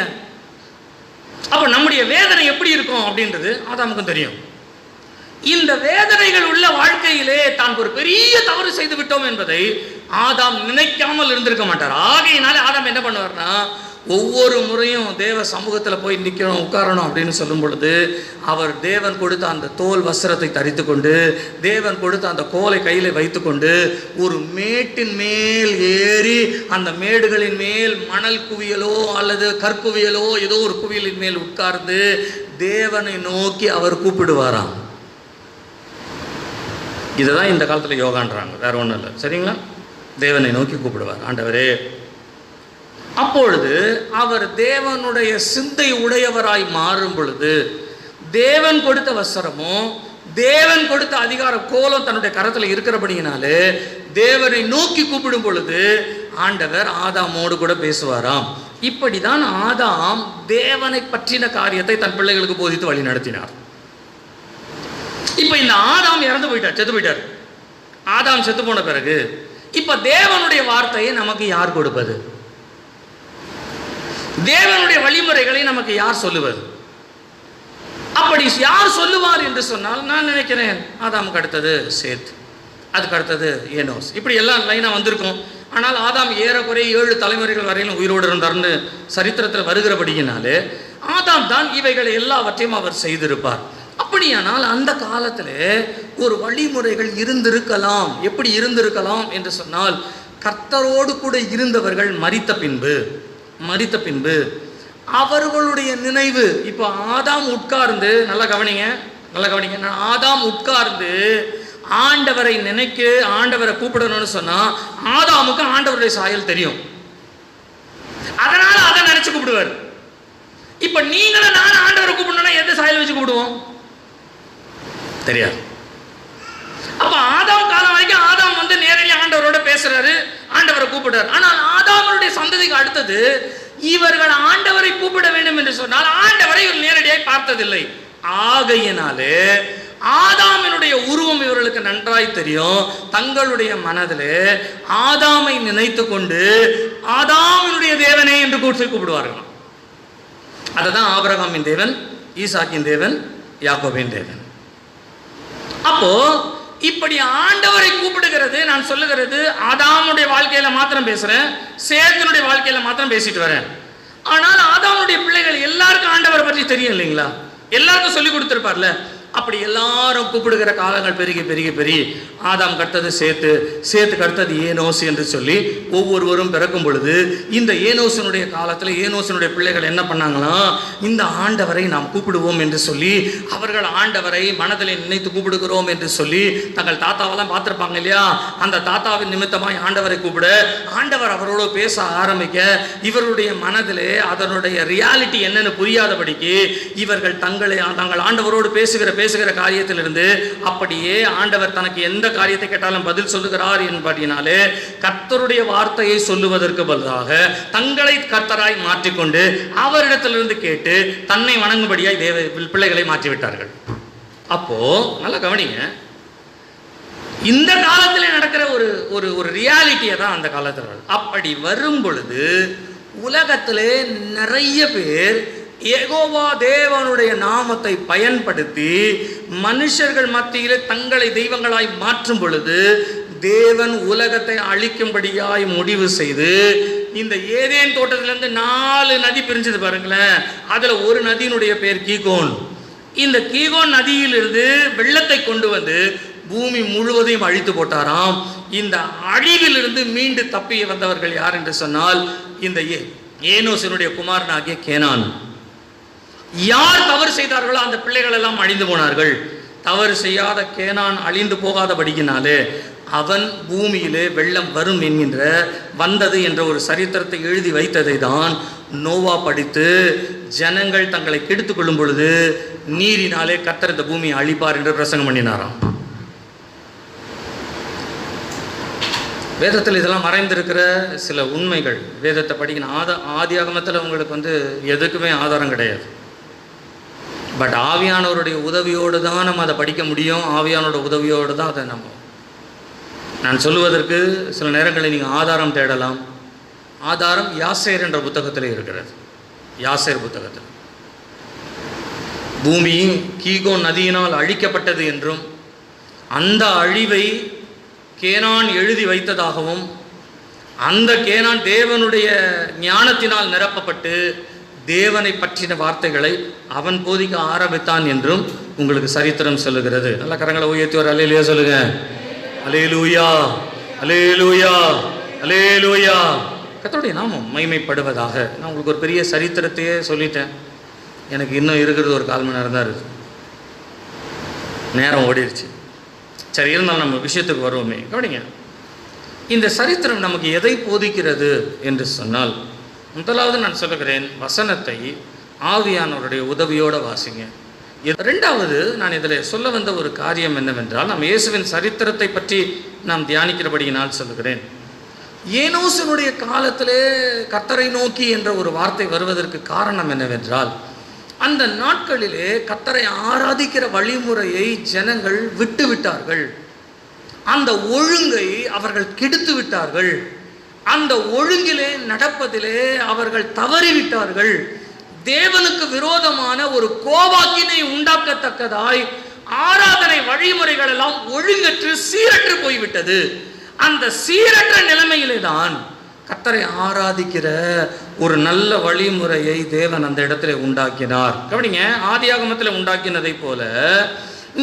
அப்போ நம்முடைய வேதனை எப்படி இருக்கும் அப்படின்றது ஆதாமுக்கும் தெரியும். இந்த வேதனைகள் உள்ள வாழ்க்கையிலே தான் ஒரு பெரிய தவறு செய்து விட்டோம் என்பதை ஆதாம் நினைக்காமல் இருந்திருக்க மாட்டார். ஆகையினாலே ஆதாம் என்ன பண்ணுவார்னா, ஒவ்வொரு முறையும் தேவ சமூகத்தில் போய் நிற்கணும், உட்காரணும் அப்படின்னு சொல்லும் பொழுது அவர் தேவன் கொடுத்த அந்த தோல் வஸ்திரத்தை தரித்து கொண்டு, தேவன் கொடுத்த அந்த கோலை கையில் வைத்து கொண்டு ஒரு மேட்டின் மேல் ஏறி அந்த மேடுகளின் மேல் மணல் குவியலோ அல்லது கற்குவியலோ ஏதோ ஒரு குவியலின் மேல் உட்கார்ந்து தேவனை நோக்கி அவர் கூப்பிடுவாராம். இதுதான் இந்த காலத்தில் யோகான்றாங்க, வேற ஒன்றும் இல்லை. சரிங்களா? தேவனை நோக்கி கூப்பிடுவார், ஆண்டவரே. அப்பொழுது அவர் தேவனுடைய சிந்தை உடையவராய் மாறும் பொழுது தேவன் கொடுத்த வஸ்திரமும் தேவன் கொடுத்த அதிகார கோலம் தன்னுடைய கரத்தில் இருக்கிறபடியினாலே தேவனை நோக்கி கூப்பிடும் பொழுது ஆண்டவர் ஆதாமோடு கூட பேசுவாராம். இப்படிதான் ஆதாம் தேவனை பற்றின காரியத்தை தன் பிள்ளைகளுக்கு போதித்து வழி நடத்தினார். இப்ப இந்த ஆதாம் இறந்து போயிட்டார், செத்து போயிட்டார். ஆதாம் செத்து போன பிறகு இப்ப தேவனுடைய வார்த்தையை நமக்கு யார் கொடுப்பது? தேவனுடைய வழிமுறைகளை நமக்கு யார் சொல்லுவது? அப்படி யார் சொல்லுவார் என்று சொன்னால், நான் நினைக்கிறேன் ஆதாமுக்கு அடுத்தது சேத், அதுக்கு அடுத்தது ஏனோஸ், இப்படி எல்லாம் லைனா வந்திருக்கும். ஆனால் ஆதாம் ஏறக்குறைய 7 தலைமுறைகள் வரையிலும் உயிரோடு இருந்தார்னு சரித்திரத்தில் வருகிறபடியினாலே ஆதாம் தான் இவைகளை எல்லாவற்றையும் அவர் செய்திருப்பார். அப்படியானால் அந்த காலத்தில் ஒரு வழிமுறைகள் இருந்திருக்கலாம். எப்படி இருந்திருக்கலாம் என்று சொன்னால், கர்த்தரோடு கூட இருந்தவர்கள் மரித்த பின்பு அவர்களுடைய நினைவு, இப்போ ஆதாம் உட்கார்ந்து, நல்லா கவனிங்க, ஆதாம் உட்கார்ந்து ஆண்டவரை நினைக்க, ஆண்டவரை கூப்பிடணும்னு சொன்னா ஆதாமுக்கு ஆண்டவருடைய சாயல் தெரியும். அதனால அதை நினைச்சு கூப்பிடுவார். இப்ப நீங்களும் நானும் ஆண்டவரை கூப்பிடணும்னா எந்த சாயல் வச்சு கூப்பிடுவோம்? தெரியாது. அப்ப ஆதாம் காலம் வரைக்கும் ஆதாம் வந்து நேரடியாக ஆண்டவரோட பேசுறாரு, ஆண்டவரை கூப்பிடுறாரு. ஆனால் ஆதாமனுடைய சந்ததிக்கு அடுத்தது இவர்கள் ஆண்டவரை கூப்பிட வேண்டும் என்று சொன்னால் ஆண்டவரை இவர் நேரடியாக பார்த்ததில்லை. ஆகையினாலே ஆதாமினுடைய உருவம் இவர்களுக்கு நன்றாய் தெரியும். தங்களுடைய மனதிலே ஆதாமை நினைத்து கொண்டு ஆதாமினுடைய தேவனே என்று கூப்பிடுவார்கள். அதுதான் ஆபிரகாமின் தேவன், ஈசாக்கின் தேவன், யாக்கோபின் தேவன். அப்போ இப்படி ஆண்டவரை கூப்பிடுகிறது, நான் சொல்லுகிறது ஆதாமுடைய வாழ்க்கையில மாத்திரம் பேசுறேன், சேத்தினுடைய வாழ்க்கையில மாத்திரம் பேசிட்டு வரேன். ஆனால் ஆதாமுடைய பிள்ளைகள் எல்லாருக்கும் ஆண்டவரை பற்றி தெரியும் இல்லைங்களா? எல்லாருக்கும் சொல்லி கொடுத்திருப்பார்ல. அப்படி எல்லாரும் கூப்பிடுகிற காலங்கள் பெருகி பெருகி பெருகி ஆதாம் கடுத்தது சேத்து, சேத்துக்கு அடுத்தது ஏனோஸ் என்று சொல்லி ஒவ்வொருவரும் பிறக்கும் பொழுது இந்த ஏனோசனுடைய காலத்தில் ஏனோசனுடைய பிள்ளைகள் என்ன பண்ணாங்களாம், இந்த ஆண்டவரை நாம் கூப்பிடுவோம் என்று சொல்லி அவர்கள் ஆண்டவரை மனதில் நினைத்து கூப்பிடுகிறோம் என்று சொல்லி தங்கள் தாத்தாவெல்லாம் பார்த்துருப்பாங்க இல்லையா? அந்த தாத்தாவின் நிமித்தமாய் ஆண்டவரை கூப்பிட ஆண்டவர் அவரோடு பேச ஆரம்பிக்க இவருடைய மனதிலே அதனுடைய ரியாலிட்டி என்னன்னு புரியாதபடிக்கு இவர்கள் தாங்கள் ஆண்டவரோடு பேசுகிற காரியத்திலிருந்து அப்படியே ஆண்டவர் தனக்கு எந்த காரியத்தை கேட்டாலும் பதில் சொல்லுகிறார் என்பதினாலே கர்த்தருடைய வார்த்தையை சொல்லுவதற்கு பதிலாக தங்களை கர்த்தராய் மாற்றிக்கொண்டு அவரிடத்திலிருந்து கேட்டு தன்னை வணங்கும்படியாய் பிள்ளைகளை மாற்றிவிட்டார்கள். அப்போ நல்லா கவனிங்க, இந்த காலத்தில் நடக்கிற ஒரு ரியாலிட்டியை தான் அந்த காலத்தில். அப்படி வரும் பொழுது உலகத்திலே நிறைய பேர் யெகோவா தேவனுடைய நாமத்தை பயன்படுத்தி மனுஷர்கள் மத்தியிலே தங்களை தெய்வங்களாய் மாற்றும் பொழுது தேவன் உலகத்தை அழிக்கும்படியாய் முடிவு செய்து இந்த ஏதேன் தோட்டத்திலிருந்து 4 நதி பிரிஞ்சது பாருங்களேன். அதுல ஒரு நதியினுடைய பேர் கீகோன். இந்த கீகோன் நதியிலிருந்து வெள்ளத்தை கொண்டு வந்து பூமி முழுவதையும் அழித்து போட்டாராம். இந்த அழிவிலிருந்து மீண்டு தப்பி வந்தவர்கள் யார் என்று சொன்னால் இந்த ஏனோசனுடைய குமாரனாகிய கேனான். யார் தவறு செய்தார்களோ அந்த பிள்ளைகள் எல்லாம் அழிந்து போனார்கள். தவறு செய்யாத கேனான் அழிந்து போகாதபடியினாலே அவன் பூமியிலே வெள்ளம் வரும் என்கின்ற வந்தது என்ற ஒரு சரித்திரத்தை எழுதி வைத்ததை தான் நோவா படித்து ஜனங்கள் தங்களை கெடுத்துக் கொள்ளும் பொழுது நீரினாலே கர்த்தர் இந்த பூமியை அழிப்பார் என்று பிரசங்கம் பண்ணினாராம். வேதத்தில் இதெல்லாம் மறைந்திருக்கிற சில உண்மைகள். வேதத்தை படிக்கணும். ஆதியாகமத்தில் உங்களுக்கு எதுக்குமே ஆதாரம் கிடையாது. பட் ஆவியானவருடைய உதவியோடு தான் நம்ம அதை படிக்க முடியும். ஆவியானோட உதவியோடு தான் அதை நான் சொல்லுவதற்கு சில நேரங்களில் நீங்கள் ஆதாரம் தேடலாம். ஆதாரம் யாசேர் என்ற புத்தகத்தில் இருக்கிறது. யாசேர் புத்தகத்தில் பூமி கீகோன் நதியினால் அழிக்கப்பட்டது என்றும் அந்த அழிவை கேனான் எழுதி வைத்ததாகவும் அந்த கேனான் தேவனுடைய ஞானத்தினால் நிரப்பப்பட்டு தேவனை பற்றின வார்த்தைகளை அவன் போதிக்க ஆரம்பித்தான் என்றும் உங்களுக்கு சரித்திரம் சொல்லுகிறது. நல்ல கரங்களை உயர்த்தி ஒரு அல்லேலூயா சொல்லுங்க. அல்லேலூயா, அல்லேலூயா, அல்லேலூயா. கர்த்தருடைய நாமம் மகிமைப்படுவதாக. நான் உங்களுக்கு ஒரு பெரிய சரித்திரத்தையே சொல்லிட்டேன். எனக்கு இன்னும் இருக்கிறது ஒரு 1/4 மணி நேரம் தான் இருக்குது. நேரம் ஓடிடுச்சு. சரி, இருந்தாலும் நம்ம விஷயத்துக்கு வருவோமே. கவனிங்க, இந்த சரித்திரம் நமக்கு எதை போதிக்கிறது என்று சொன்னால், முதலாவது நான் சொல்லுகிறேன், வசனத்தை ஆவியானவருடைய உதவியோடு வாசிங்க. ரெண்டாவது நான் இதில் சொல்ல வந்த ஒரு காரியம் என்னவென்றால், நாம் இயேசுவின் சரித்திரத்தை பற்றி நாம் தியானிக்கிறபடியினால் சொல்லுகிறேன். ஏனோசனுடைய காலத்திலே கர்த்தரை நோக்கி என்ற ஒரு வார்த்தை வருவதற்கு காரணம் என்னவென்றால், அந்த நாட்களிலே கர்த்தரை ஆராதிக்கிற வழிமுறையை ஜனங்கள் விட்டு விட்டார்கள். அந்த ஒழுங்கை அவர்கள் கெடுத்து விட்டார்கள். அந்த ஒழுங்கிலே நடப்பதிலே அவர்கள் தவறிவிட்டார்கள். தேவனுக்கு விரோதமான ஒரு கோபாக்கினை உண்டாக்கத்தக்கதாய் ஆராதனை வழிமுறைகள் எல்லாம் ஒழுங்கற்று சீரற்று போய்விட்டது. அந்த சீரற்ற நிலைமையிலே தான் கர்த்தரை ஆராதிக்கிற ஒரு நல்ல வழிமுறையை தேவன் அந்த இடத்துல உண்டாக்கினார். கவனிங்க, ஆதியாகமத்தில் உண்டாக்கினதை போல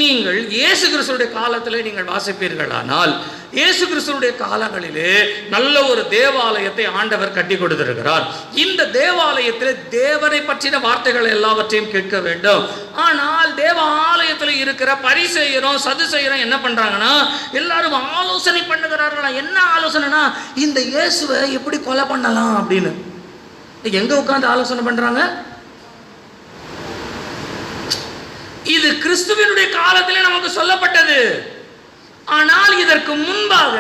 நீங்கள் இயேசு கிறிஸ்துடைய காலத்திலே நீங்கள் வாசிப்பீர்களானால், இயேசு கிறிஸ்துடைய காலங்களிலே நல்ல ஒரு தேவாலயத்தை ஆண்டவர் கட்டி கொடுத்திருக்கிறார். இந்த தேவாலயத்தில் தேவனை பற்றின வார்த்தைகள் எல்லாவற்றையும் கேட்க வேண்டும். ஆனால் தேவாலயத்தில் இருக்கிற பரிசேயரும் சதுசேயரும் என்ன பண்றாங்கன்னா, எல்லாரும் ஆலோசனை பண்ணுகிறார்களா. என்ன ஆலோசனைனா, இந்த இயேசுவை எப்படி கொலை பண்ணலாம் அப்படின்னு. எங்க உட்காந்து ஆலோசனை பண்றாங்க? இது கிறிஸ்துவினுடைய காலத்திலே நமக்கு சொல்லப்பட்டது. ஆனால் இதற்கு முன்பாக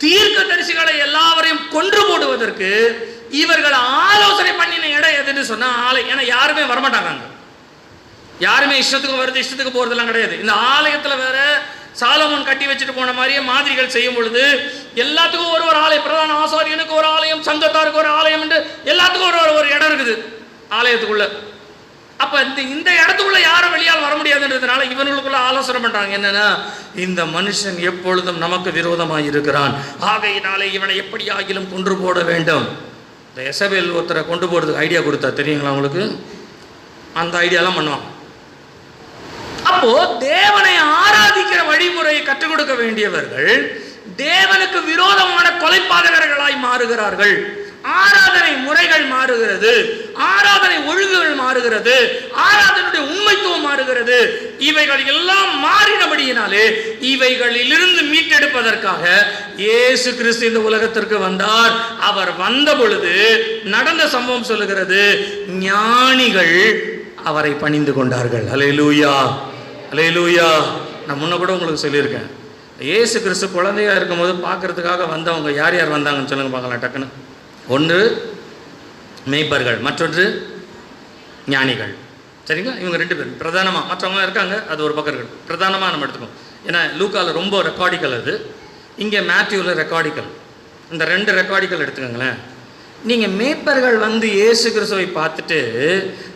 தீர்க்கதரிசிகளை எல்லாவரையும் கொன்று போடுவதற்கு இவர்கள் ஆலோசனை பண்ணின இடம் எதுன்னு சொன்னா ஆலயம். ஏன்னா யாருமே வரமாட்டாங்க, யாருமே இஷ்டத்துக்கு வருது இஷ்டத்துக்கு போறதெல்லாம் கிடையாது. இந்த ஆலயத்துல வேற சாலமோன் கட்டி வச்சுட்டு போன மாதிரியே மாதிரிகள் செய்யும் பொழுது எல்லாத்துக்கும் ஒரு ஆலயம், பிரதான ஆசாரியனுக்கு ஒரு ஆலயம், சங்கத்தாருக்கு ஒரு ஆலயம் என்று எல்லாத்துக்கும் ஒரு இடம் இருக்குது ஆலயத்துக்குள்ள. அப்ப இந்த இடத்துக்குள்ள யாரும் வெளியால் வர முடியாதுன்றதுனால இவனுக்குள்ள ஆலோசனை பண்றாங்க. என்னன்னா, இந்த மனுஷன் எப்பொழுதும் நமக்கு விரோதமாய் இருக்கிறான், ஆகையினாலே இவனை எப்படி ஆகிலும் கொன்று போட வேண்டும். இந்த எசபேல் ஒருத்தரை கொண்டு போறதுக்கு ஐடியா கொடுத்தா தெரியுங்களா உங்களுக்கு? அந்த ஐடியாலாம் பண்ணுவான். அப்போ தேவனை ஆராதிக்கிற வழிமுறையை கற்றுக் கொடுக்க வேண்டியவர்கள் தேவனுக்கு விரோதமான கொலைபாதகர்களாய் மாறுகிறார்கள். ஆராதனை முறைகள் மாறுகிறது, ஆராதனை ஒழுங்குகள் மாறுகிறது, ஆராதனுடைய உண்மைத்துவம் மாறுகிறது. இவைகள் எல்லாம் மாறினபடியினாலே இவைகளிலிருந்து மீட்டெடுப்பதற்காக இயேசு கிறிஸ்து இந்த உலகத்திற்கு வந்தார். அவர் வந்த பொழுது நடந்த சம்பவம் சொல்லுகிறது, ஞானிகள் அவரை பணிந்து கொண்டார்கள். அல்லேலூயா, அல்லேலூயா. நான் முன்ன கூட உங்களுக்கு சொல்லியிருக்கேன், இயேசு கிறிஸ்து குழந்தையா இருக்கும்போது பார்க்கறதுக்காக வந்தவங்க யார் யார் வந்தாங்கன்னு சொல்லுங்க பார்க்கலாம் டக்குன்னு. ஒன்று மேய்ப்பர்கள், மற்றொன்று ஞானிகள். சரிங்களா? இவங்க ரெண்டு பேரும் பிரதானமாக, மற்றவங்க இருக்காங்க அது ஒரு பக்கம் இருக்கு. பிரதானமாக நம்ம எடுத்துக்கோம். ஏன்னா லூக்காவில் ரொம்ப ரெக்கார்டிக்கல், அது இங்கே மேத்யூவில் ரெக்கார்டிக்கல். இந்த ரெண்டு ரெக்கார்டிக்கல் எடுத்துக்கோங்களேன். நீங்கள் மேய்ப்பர்கள் வந்து இயேசு கிறிஸ்துவை பார்த்துட்டு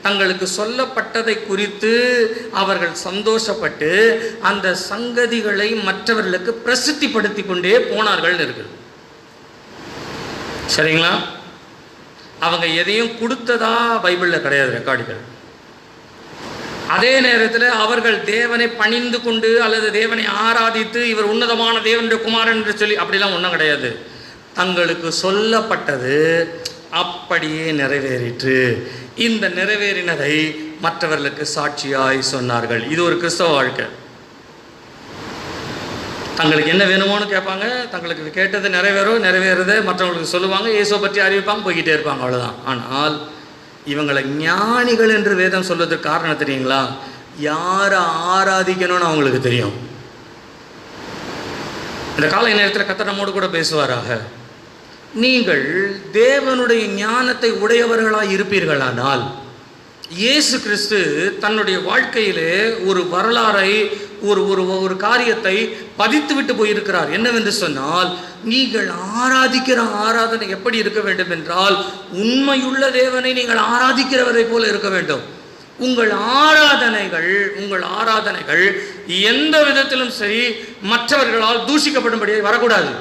தங்களுக்கு சொல்லப்பட்டதை குறித்து அவர்கள் சந்தோஷப்பட்டு அந்த சங்கதிகளை மற்றவர்களுக்கு பிரசித்திப்படுத்தி கொண்டே போனார்கள் இருக்குது. சரிங்களா? அவங்க எதையும் கொடுத்ததா பைபிளில் கிடையாது ரெக்கார்டுகள். அதே நேரத்தில் அவர்கள் தேவனை பணிந்து கொண்டு அல்லது தேவனை ஆராதித்து இவர் உன்னதமான தேவனுடைய குமாரன் என்று சொல்லி அப்படிலாம் ஒன்றும் கிடையாது. தங்களுக்கு சொல்லப்பட்டது அப்படியே நிறைவேறிற்று. இந்த நிறைவேறினதை மற்றவர்களுக்கு சாட்சியாய் சொன்னார்கள். இது ஒரு கிறிஸ்தவ வாழ்க்கை. தங்களுக்கு என்ன வேணுமோன்னு கேட்பாங்க, தங்களுக்கு கேட்டது நிறைவேறுது, மற்றவங்களுக்கு சொல்லுவாங்க, இயேசுவை பற்றி அறிவிப்பாங்க, போய்கிட்டே இருப்பாங்க, அவ்வளோதான். ஆனால் இவங்களை ஞானிகள் என்று வேதம் சொல்வதற்கு காரணம் தெரியுங்களா? யாரை ஆராதிக்கணும்னு அவங்களுக்கு தெரியும். இந்த காலை நேரத்தில் கர்த்தர் நம்மோடு கூட பேசுவாராக. நீங்கள் தேவனுடைய ஞானத்தை உடையவர்களாக இருப்பீர்களானால், இயேசு கிறிஸ்து தன்னுடைய வாழ்க்கையிலே ஒரு வரலாறை ஒரு காரியத்தை பதித்து விட்டு போயிருக்கிறார். என்னவென்று சொன்னால், நீங்கள் ஆராதிக்கிற ஆராதனை எப்படி இருக்க வேண்டும் என்றால், உண்மையுள்ள தேவனை நீங்கள் ஆராதிக்கிறவரை போல இருக்க வேண்டும். உங்கள் ஆராதனைகள் எந்த விதத்திலும் சரி மற்றவர்களால் தூஷிக்கப்படும்படியாக வரக்கூடாது.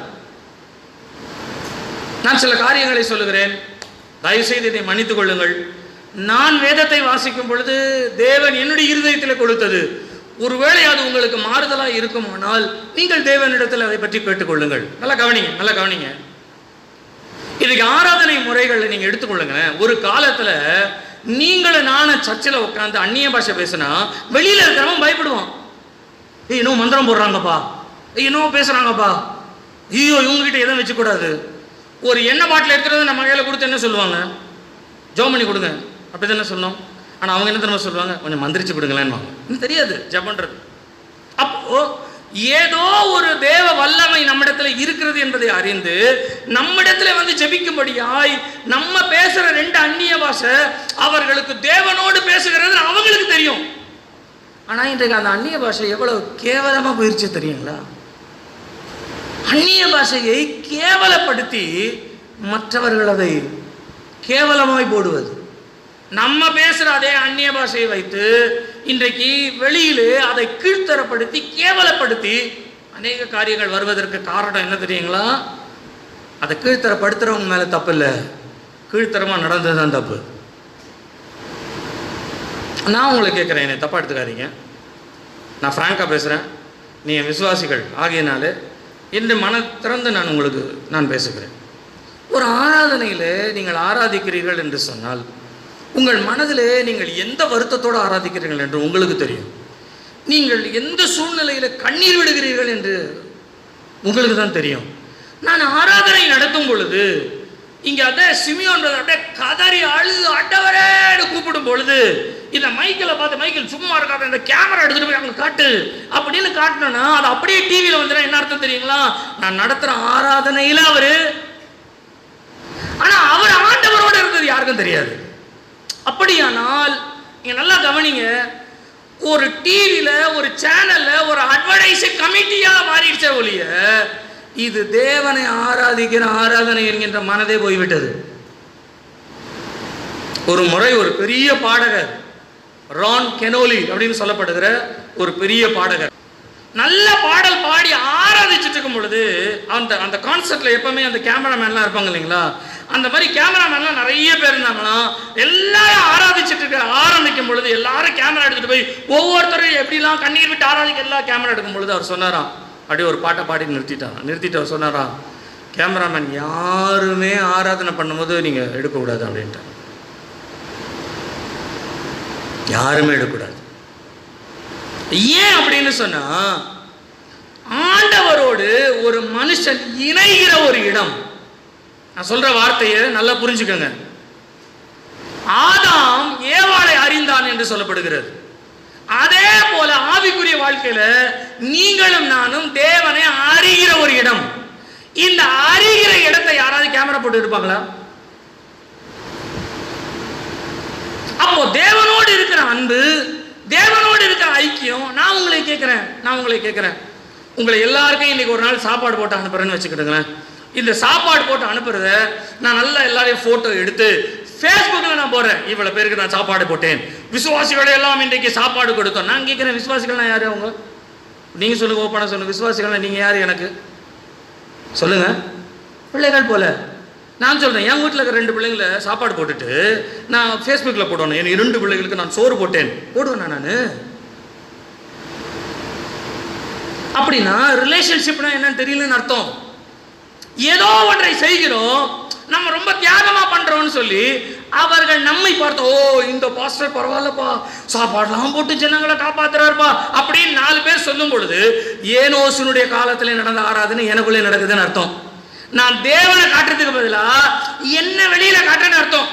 நான் சில காரியங்களை சொல்லுகிறேன், தயவுசெய்து இதை மன்னித்துக் கொள்ளுங்கள். நான் வேதத்தை வாசிக்கும் பொழுது தேவன் என்னுடைய இருதயத்தில் கொடுத்தது. ஒருவேளை அது உங்களுக்கு மாறுதலாக இருக்குமானால் நீங்கள் தேவனிடத்தில் அதை பற்றி கேட்டுக்கொள்ளுங்கள். நல்லா கவனிங்க. இதுக்கு ஆராதனை முறைகளை நீங்கள் எடுத்துக்கொள்ளுங்க. ஒரு காலத்தில் நீங்களும் நானும் சர்ச்சில் உட்காந்து அந்நிய பாஷை பேசினா வெளியில் இருக்கிறவன் பயப்படுவான். இன்னும் மந்திரம் போடுறாங்கப்பா, இன்னும் பேசுகிறாங்கப்பா, ஐயோ இவங்ககிட்ட எதுவும் வச்சுக்கூடாது. ஒரு எண்ணெய் பாட்டில் எடுத்துறது நம்ம கையில் கொடுத்து என்ன சொல்லுவாங்க? ஜெபம் பண்ணி கொடுங்க, அப்படி தானே சொன்னோம். ஆனால் அவங்க என்ன தெரியுமா சொல்லுவாங்க? கொஞ்சம் மந்திரிச்சு கொடுங்களேன்னு. இன்னும் தெரியாது ஜெபம்ன்றது. அப்போ ஏதோ ஒரு தேவ வல்லமை நம்மிடத்தில் இருக்கிறது என்பதை அறிந்து நம்மிடத்தில் வந்து ஜெபிக்கும்படியாய் நம்ம பேசுகிற ரெண்டு அந்நிய பாஷை அவர்களுக்கு தேவனோடு பேசுகிறது அவங்களுக்கு தெரியும். ஆனால் இன்றைக்கு அந்த அந்நிய பாஷை எவ்வளவு கேவலமாக போயிடுச்சு தெரியுங்களா? அந்நிய பாஷையை கேவலப்படுத்தி மற்றவர்கள் அதை கேவலமாய் போடுவது. நம்ம பேசுகிற அதே அந்நிய பாஷையை வைத்து இன்றைக்கு வெளியிலே அதை கீழ்த்தரப்படுத்தி கேவலப்படுத்தி அநேக காரியங்கள் வருவதற்கு காரணம் என்ன தெரியுங்களா? அதை கீழ்த்தரப்படுத்துகிறவங்க மேலே தப்பு இல்லை, கீழ்த்தரமாக நடந்தது தான் தப்பு. நான் உங்களை கேட்குறேன், என்னை தப்பாக எடுத்துக்காதீங்க. நான் ஃப்ராங்காக பேசுகிறேன். நீங்கள் விசுவாசிகள் ஆகியனால என்று மன திறந்து நான் பேசுகிறேன். ஒரு ஆராதனையில் நீங்கள் ஆராதிக்கிறீர்கள் என்று சொன்னால் உங்கள் மனதிலே நீங்கள் எந்த வருத்தத்தோடு ஆராதிக்கிறீர்கள் என்று உங்களுக்கு தெரியும். நீங்கள் எந்த சூழ்நிலையில் கண்ணீர் விடுகிறீர்கள் என்று உங்களுக்கு தான் தெரியும். நான் ஆராதனை நடத்தும் பொழுது இங்கே அதே சிமியோன் அப்படியே கதறி அழுது ஆண்டவரேன்னு கூப்பிடும் பொழுது வருது. இந்த மைக்கில் பார்த்து மைக்கில் சும்மா இருக்காது, இந்த கேமரா எடுத்துட்டு போய் அங்கே காட்டு அப்படின்னு காட்டணும்னா அது அப்படியே டிவியில் வந்துடும். என்ன அர்த்தம் தெரியுங்களா? நான் நடத்துகிற ஆராதனையில் அவர், ஆனால் அவர் ஆண்டவரோடு இருந்தது யாருக்கும் தெரியாது. அப்படியானால் நீங்க நல்லா கவனிங்க, ஒரு டிவியில் ஒரு சேனலில் ஒரு அட்வர்டைசிங் கமிட்டியாக மாறிடுச்ச ஒழிய இது தேவனை ஆராதிக்கிற ஆராதனை என்கின்ற மனதே போய்விட்டது. ஒரு முறை ஒரு பெரிய பாடகர், ரான் கெனோலி அப்படின்னு சொல்லப்படுகிற ஒரு பெரிய பாடகர், நல்ல பாடல் பாடி ஆராதிச்சுட்டு இருக்கும் பொழுது அந்த அந்த கான்சர்ட்ல எப்பவுமே அந்த கேமராமேன்லாம் இருப்பாங்க இல்லைங்களா, அந்த மாதிரி கேமராமேன்லாம் நிறைய பேர் இருந்தாங்களாம். எல்லாரும் ஆராதிச்சுட்டு இருக்க ஆரம்பிக்கும் பொழுது எல்லாரும் கேமரா எடுத்துட்டு போய் ஒவ்வொருத்தரும் எப்படிலாம் கண்ணீர் விட்டு ஆராதிக்க எல்லாம் கேமரா எடுக்கும் பொழுது அவர் சொன்னாராம், அப்படியே ஒரு பாட்டை பாடி நிறுத்திட்டு அவர் சொன்னாராம், கேமராமேன் யாருமே ஆராதனை பண்ணும்போது நீங்க எடுக்கக்கூடாது அப்படின்ட்டு. யாருமே எடுக்கக்கூடாது. ஏன் அப்படின்னு சொன்னா, ஆண்டவரோடு ஒரு மனுஷன் இணைகிற ஒரு இடம். நான் சொல்ற வார்த்தையை நல்லா புரிஞ்சுக்கோங்க. ஆதாம் ஏவாளை அறிந்தான் என்று சொல்லப்படுகிறது. அதே போல ஆவிக்குரிய வாழ்க்கையில நீங்களும் நானும் தேவனை அறிகிற ஒரு இடம். இந்த அறிகிற இடத்தை யாராவது கேமரா போட்டு இருப்பாங்களா? அப்போ தேவனோடு இருக்கிற அன்பு, தேவனோடு இருக்கிற ஐக்கியம். நான் உங்களை கேட்கிறேன், உங்களை எல்லாருக்கும் இன்னைக்கு ஒரு நாள் சாப்பாடு போட்டு அனுப்புறேன்னு வச்சுக்கிட்டுங்களேன். இந்த சாப்பாடு போட்டு அனுப்புறத நான் நல்லா எல்லாரையும் போட்டோ எடுத்து ஃபேஸ்புக்கில் நான் போடுறேன், இவ்வளவு பேருக்கு நான் சாப்பாடு போட்டேன், விசுவாசிகளை எல்லாம் இன்றைக்கு சாப்பாடு கொடுத்தோம். நான் கேட்குறேன், விசுவாசிகள்னா யாரு? அவங்க நீங்க சொல்லுங்க, ஓப்பனா சொல்லுங்க, விசுவாசிகள்னா நீங்க யாரு? எனக்கு சொல்லுங்க. பிள்ளைகள் போல நான் சொல்றேன், என் வீட்டில் இருக்கிற 2 பிள்ளைங்களை சாப்பாடு போட்டுட்டு நான் ஃபேஸ்புக்கில் போடணும், எனக்கு 2 பிள்ளைகளுக்கு நான் சோறு போடுவேன் நான். அப்படின்னா ரிலேஷன்ஷிப்னா என்னன்னு தெரியலன்னு அர்த்தம். ஏதோ ஒன்றை செய்கிறோம், நம்ம ரொம்ப தியாகமா பண்றோம்னு சொல்லி அவர்கள் நம்மை பார்த்து, ஓ இந்த பாஸ்டர் பரவாயில்லப்பா, சாப்பாடுலாம் போட்டு ஜனங்களை காப்பாத்துறாருப்பா அப்படின்னு 4 பேர் சொல்லும் பொழுது ஏனோசுனுடைய காலத்துல நடந்த ஆராதனை எனக்குள்ளே நடக்குதுன்னு அர்த்தம். நான் தேவனை காட்டுறதுக்கு பதிலா என்ன வெளியில காட்டுறேன்னு அர்த்தம்.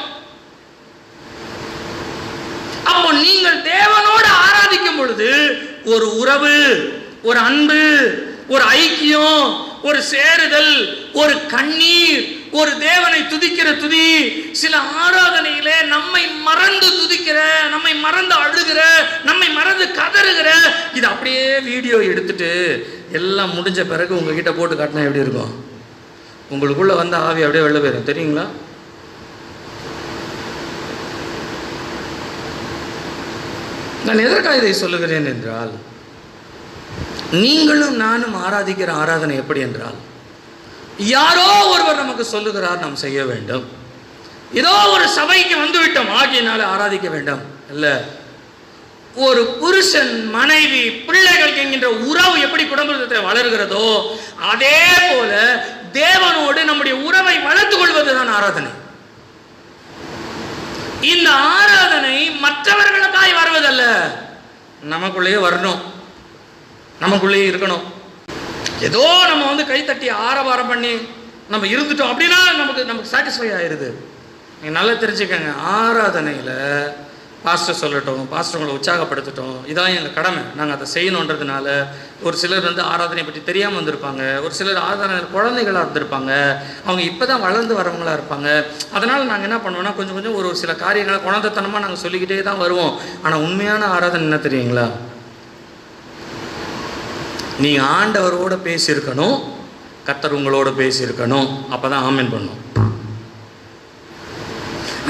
அப்போ நீங்கள் தேவனோடு ஆராதிக்கும் பொழுது ஒரு உறவு, ஒரு அன்பு, ஒரு ஐக்கியம், ஒரு சேருதல், ஒரு கண்ணீர், ஒரு தேவனை துதிக்கிற துதி. சில ஆராதனையிலே நம்மை மறந்து துதிக்கிற, நம்மை மறந்து அழுகிற, நம்மை மறந்து கதறுகிற, இது அப்படியே வீடியோ எடுத்துட்டு எல்லாம் முடிஞ்ச பிறகு உங்ககிட்ட போட்டு காட்டினா எப்படி இருக்கும்? உங்களுக்குள்ள வந்த ஆவி அப்படியே வெளில போயிடும், தெரியுங்களா? நான் எதற்காக இதை சொல்லுகிறேன் என்றால், நீங்களும் நானும் ஆராதிக்கிற ஆராதனை எப்படி என்றால், யாரோ ஒருவர் நமக்கு சொல்லுகிறார் நாம் செய்ய வேண்டும், ஏதோ ஒரு சபைக்கு வந்துவிட்டோம் ஆகியனால ஆராதிக்க வேண்டாம் இல்ல. ஒரு புருஷன் மனைவி பிள்ளைகள் என்கின்ற உறவு எப்படி குடும்பத்தை வளர்கிறதோ அதே போல தேவனோடு நம்முடைய உறவை வளர்த்துக் கொள்வதுதான் ஆராதனை. இந்த ஆராதனை மற்றவர்களுக்காய் வருவதல்ல, நமக்குள்ளேயே வரணும், நமக்குள்ளேயே இருக்கணும். ஏதோ நம்ம கைத்தட்டி ஆரவாரம் பண்ணி நம்ம இருந்துட்டோம் அப்படின்னா நமக்கு சாட்டிஸ்ஃபை ஆயிடுது. நீங்கள் நல்லா தெரிஞ்சுக்கங்க, ஆராதனையில் பாஸ்டர் சொல்லட்டும், பாஸ்டர் உங்களை உற்சாகப்படுத்தட்டும், இதான் எங்கள் கடமை, நாங்கள் அதை செய்யணுன்றதுனால ஒரு சிலர் ஆராதனை பற்றி தெரியாமல் வந்திருப்பாங்க, ஒரு சிலர் ஆராதனை குழந்தைகளாக இருந்திருப்பாங்க, அவங்க இப்போ தான் வளர்ந்து வரவங்களாக இருப்பாங்க. அதனால் நாங்கள் என்ன பண்ணுவோம்னா கொஞ்சம் ஒரு சில காரியங்களை குழந்தைத்தனமாக நாங்கள் சொல்லிக்கிட்டே தான் வருவோம். ஆனால் உண்மையான ஆராதனை என்ன தெரியுங்களா? நீங்கள் ஆண்டவரோட பேசியிருக்கணும், கர்த்தர் உங்களோட பேசியிருக்கணும், அப்போ தான் ஆமென் பண்ணும்.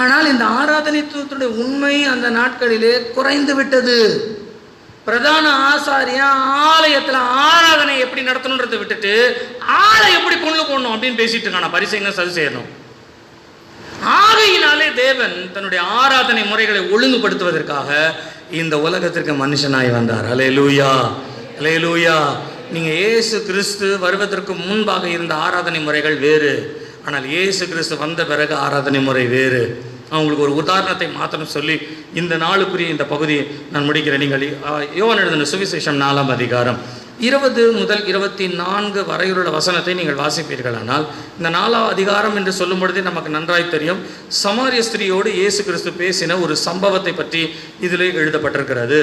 ஆனால் இந்த ஆராதனைத்துவத்துடைய உண்மை அந்த நாட்களிலே குறைந்து விட்டது. பிரதான ஆசாரியன் ஆலயத்தில் ஆராதனை எப்படி நடத்தணுன்றதை விட்டுட்டு ஆளை எப்படி கொண்டு போடணும் அப்படின்னு பேசிட்டு இருக்கான, பரிசைங்க சரி செய்யணும். ஆகையினாலே தேவன் தன்னுடைய ஆராதனை முறைகளை ஒழுங்குபடுத்துவதற்காக இந்த உலகத்திற்கு மனுஷனாய் வந்தார். அல்லேலூயா, அல்லேலூயா. நீங்க இயேசு கிறிஸ்து வருவதற்கு முன்பாக இருந்த ஆராதனை முறைகள் வேறு, ஆனால் இயேசு கிறிஸ்து வந்த பிறகு ஆராதனை முறை வேறு. அவங்களுக்கு ஒரு உதாரணத்தை மாத்திரம் சொல்லி இந்த நாளுக்குரிய இந்த பகுதியை நான் முடிக்கிறேன். நீங்கள் யோவான் எழுதின சுவிசேஷம் 4ஆம் அதிகாரம் 20 முதல் 24 வரையுள்ள வசனத்தை நீங்கள் வாசிப்பீர்களானால், இந்த 4ஆம் அதிகாரம் என்று சொல்லும் பொழுதே நமக்கு நன்றாய் தெரியும், சமாரிய ஸ்திரியோடு இயேசு கிறிஸ்து பேசின ஒரு சம்பவத்தை பற்றி இதில் எழுதப்பட்டிருக்கிறது.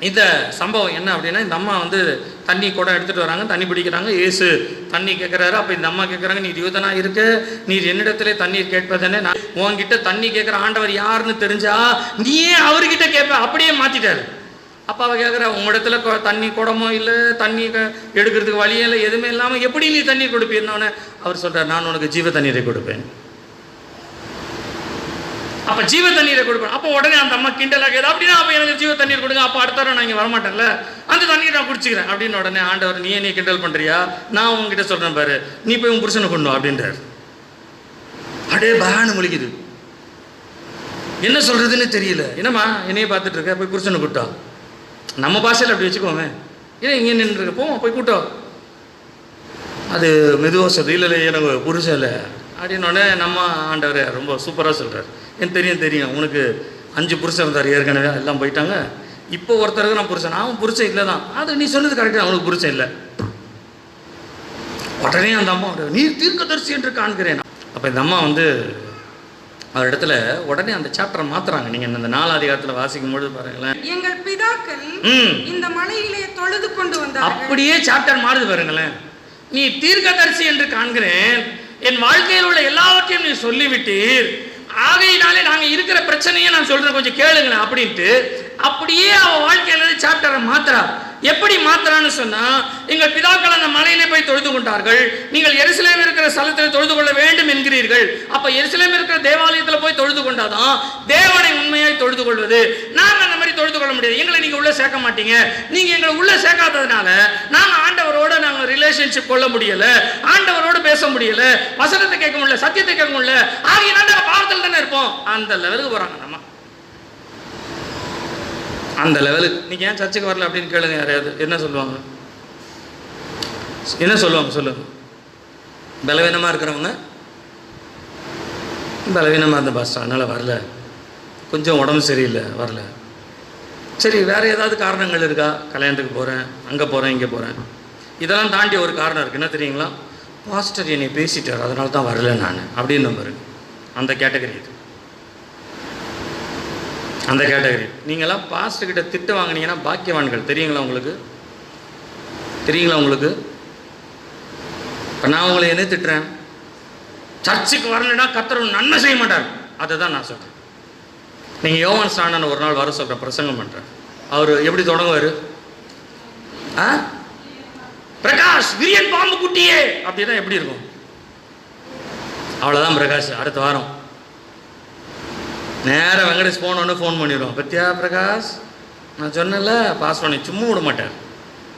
இந்த சம்பவம் என்ன அப்படின்னா, இந்த அம்மா வந்து தண்ணி குடம் எடுத்துகிட்டு வராங்க, தண்ணி பிடிக்கிறாங்க. இயேசு தண்ணி கேட்குறாரு. அப்போ இந்த அம்மா கேட்குறாங்க, நீர் யூதனா இருக்கு, நீர் என்னிடத்திலே தண்ணீர் கேட்பதானே, நான் உங்ககிட்ட தண்ணி கேட்குற ஆண்டவர் யாருன்னு தெரிஞ்சா நீயே அவர்கிட்ட கேட்ப. அப்படியே மாற்றிட்டாரு. அப்போ அவள் கேட்குற, உங்களிடத்துல தண்ணி குடமோ இல்லை, தண்ணி எடுக்கிறதுக்கு வழியே இல்லை, எதுவுமே இல்லாமல் எப்படி நீ தண்ணீர் கொடுப்பீர்னோன்னு அவர் சொல்கிறார், நான் உனக்கு ஜீவ தண்ணீரை கொடுப்பேன். அப்போ ஜீவ தண்ணீரை கொடுப்பேன். அப்போ உடனே அந்த அம்மா கிண்டலாக கேட்குது, அப்படின்னா அப்போ எனக்கு ஜீவ தண்ணீர் கொடுங்க, அப்போ அடுத்த வாரம் நான் இங்கே வரமாட்டேன்ல, அந்த தண்ணீர் நான் குடிச்சிக்கிறேன் அப்படின்னு. உடனே ஆண்டவர், நீ கிண்டல் பண்ணுறியா, நான் உங்ககிட்ட சொல்கிறேன் பாரு, நீ போய் உன் புருஷனை கொண்டு வா அப்படின்றார். அப்படியே பயானு முழிக்குது, என்ன சொல்கிறதுன்னு தெரியல. என்னம்மா என்னையே பார்த்துட்டு இருக்க, போய் புருஷனை கூட்டா. நம்ம பாஷையில் அப்படி வச்சுக்கோமே, ஏன் இங்கே நின்றுருக்க, போவோம் போய் கூட்டம். அது மெதுவாக சொல்லுது, இல்லை எனக்கு புருஷன் இல்லை அப்படின்னோடனே நம்ம ஆண்டவர் ரொம்ப சூப்பராக சொல்கிறார், எனக்கு தெரியும், உனக்கு 5 புருஷன் இருந்தார் ஏற்கனவே, எல்லாம் போயிட்டாங்க, இப்போ ஒருத்தருக்கு நான் புருஷன், அவன் புருஷன் இல்லை தான், அது நீ சொன்னது கரெக்டாக, அவனுக்கு புருஷன் இல்லை. உடனே அந்த அம்மா, நீர் தீர்க்கதரிசி என்று காண்கிறேன். அப்போ இந்த அம்மா வந்து அவர் இடத்துல உடனே அந்த சாப்டரை மாத்துறாங்க. நீங்க இந்த 4ஆம் அதிகாரத்தில் வாசிக்கும் பொழுது பாருங்களேன், எங்கள் பிதாக்கள் இந்த மலையிலே தொழுது கொண்டு வந்தார்கள். அப்படியே சாப்டர் மாறுது பாருங்களேன். நீ தீர்க்கதரிசி என்று காண்கிறேன், என் வாழ்க்கையில் உள்ள எல்லாவற்றையும் நீ சொல்லிவிட்டீர், ஆகையினாலே நாங்கள் இருக்கிற பிரச்சனையை நான் சொல்றேன், கொஞ்சம் கேளுங்களேன் அப்படின்ட்டு அப்படியே அவன் வாழ்க்கையில சாப்டரை மாத்துறா. எப்படி மாத்திரான்னு சொன்னா, எங்கள் பிதாக்கள் அந்த மலையிலே போய் தொழுது கொண்டார்கள், நீங்கள் எருசலேம் இருக்கிற ஸ்தலத்தில் தொழுது கொள்ள வேண்டும் என்கிறீர்கள். அப்ப எருசலேம் இருக்கிற தேவாலயத்தில் போய் தொழுது கொண்டாதான் தேவனை உண்மையாய் தொழுது கொள்வது. நாங்க அந்த மாதிரி தொழுது கொள்ள முடியாது, எங்களை நீங்க உள்ள சேர்க்க மாட்டீங்க. நீங்க எங்களை உள்ள சேர்க்காததுனால நாங்க ஆண்டவரோட நாங்க ரிலேஷன்ஷிப் கொள்ள முடியல, ஆண்டவரோட பேச முடியல, வசனத்தை கேட்க முடியல, சத்தியத்தை கேட்க முடியல, ஆகிய நாங்க பாவத்தில் தானே இருப்போம். அந்த லெவலுக்கு போறாங்க. நம்ம அந்த லெவலுக்கு. நீங்கள் ஏன் சர்ச்சுக்கு வரல அப்படின்னு கேளுங்க யாரையாவது, என்ன சொல்லுவாங்க? சொல்லுங்க. பலவீனமாக இருக்கிறவங்க, பலவீனமாக இருந்த பாஸ்டர் அதனால் வரல, கொஞ்சம் உடம்பு சரியில்லை வரல. சரி, வேறு ஏதாவது காரணங்கள் இருக்கா? கல்யாணத்துக்கு போகிறேன், அங்கே போகிறேன், இங்கே போகிறேன். இதெல்லாம் தாண்டி ஒரு காரணம் இருக்குது. என்ன தெரியுங்களா? பாஸ்டர் என்னை பேசிட்டார், அதனால தான் வரல நான் அப்படின்னு நம்புறேன். அந்த கேட்டகரி இது, அந்த கேட்டகரி. நீங்களாம் பாஸ்டர்கிட்ட திட்டு வாங்கினீங்கன்னா பாக்கியவான்கள். தெரியுங்களா உங்களுக்கு? இப்போ நான் உங்களை என்ன திட்டுறேன்? சர்ச்சுக்கு வரலன்னா கர்த்தர் நன்மை செய்ய மாட்டார், அதை தான் நான் சொல்கிறேன். நீங்கள் யோவான் ஸ்நானன் ஒரு நாள் வர சொல்கிறேன், பிரசங்கம் பண்ணுறேன். அவர் எப்படி தொடங்குவார்? பிரகாஷ் விரியன் பாம்பு குட்டியே அப்படின்னா எப்படி இருக்கும்? அவ்வளோதான் பிரகாஷ். அடுத்த வாரம் நேராக வெங்கடேஷ் போனோன்னு ஃபோன் பண்ணிடுவோம், பத்தியா பிரகாஷ் நான் சொன்னல பாஸ் பண்ணி, சும்மா விட மாட்டார்,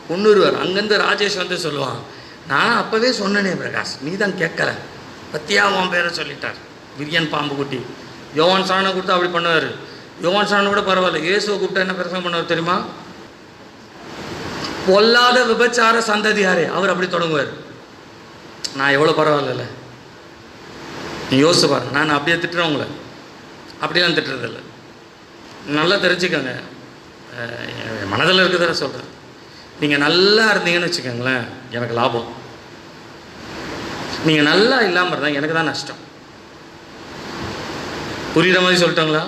கொண்டுருவார். அங்கேருந்து ராஜேஷ் வந்து சொல்லுவான், நான் அப்போவே சொன்னனே பிரகாஷ், நீ தான் கேட்கல, பத்தியா உன் பேரை சொல்லிட்டார், விரியன் பாம்பு குட்டி. யோவான் சாணை கொடுத்தா அப்படி பண்ணுவார். யோவான் சாணை கூட பரவாயில்ல, இயேசுவை கூப்பிட்டா என்ன பிரசங்கம் பண்ணுவார் தெரியுமா? பொல்லாத விபச்சார சந்ததியாரே, அவர் அப்படி தொடங்குவார். நான் எவ்வளோ பரவாயில்ல, நீ யோசிச்சு பாரு. நான் அப்படியே திட்டுறேன் உங்களை, அப்படிலாம் திட்டுறதில்லை. நல்லா தெரிஞ்சுக்கோங்க, மனதில் இருக்குதுன்னு சொல்கிறேன். நீங்கள் நல்லா இருந்தீங்கன்னு வச்சுக்கோங்களேன், எனக்கு லாபம். நீங்கள் நல்லா இல்லாமல் இருந்தால் எனக்கு தான் நஷ்டம். புரியுற மாதிரி சொல்லிட்டோங்களா?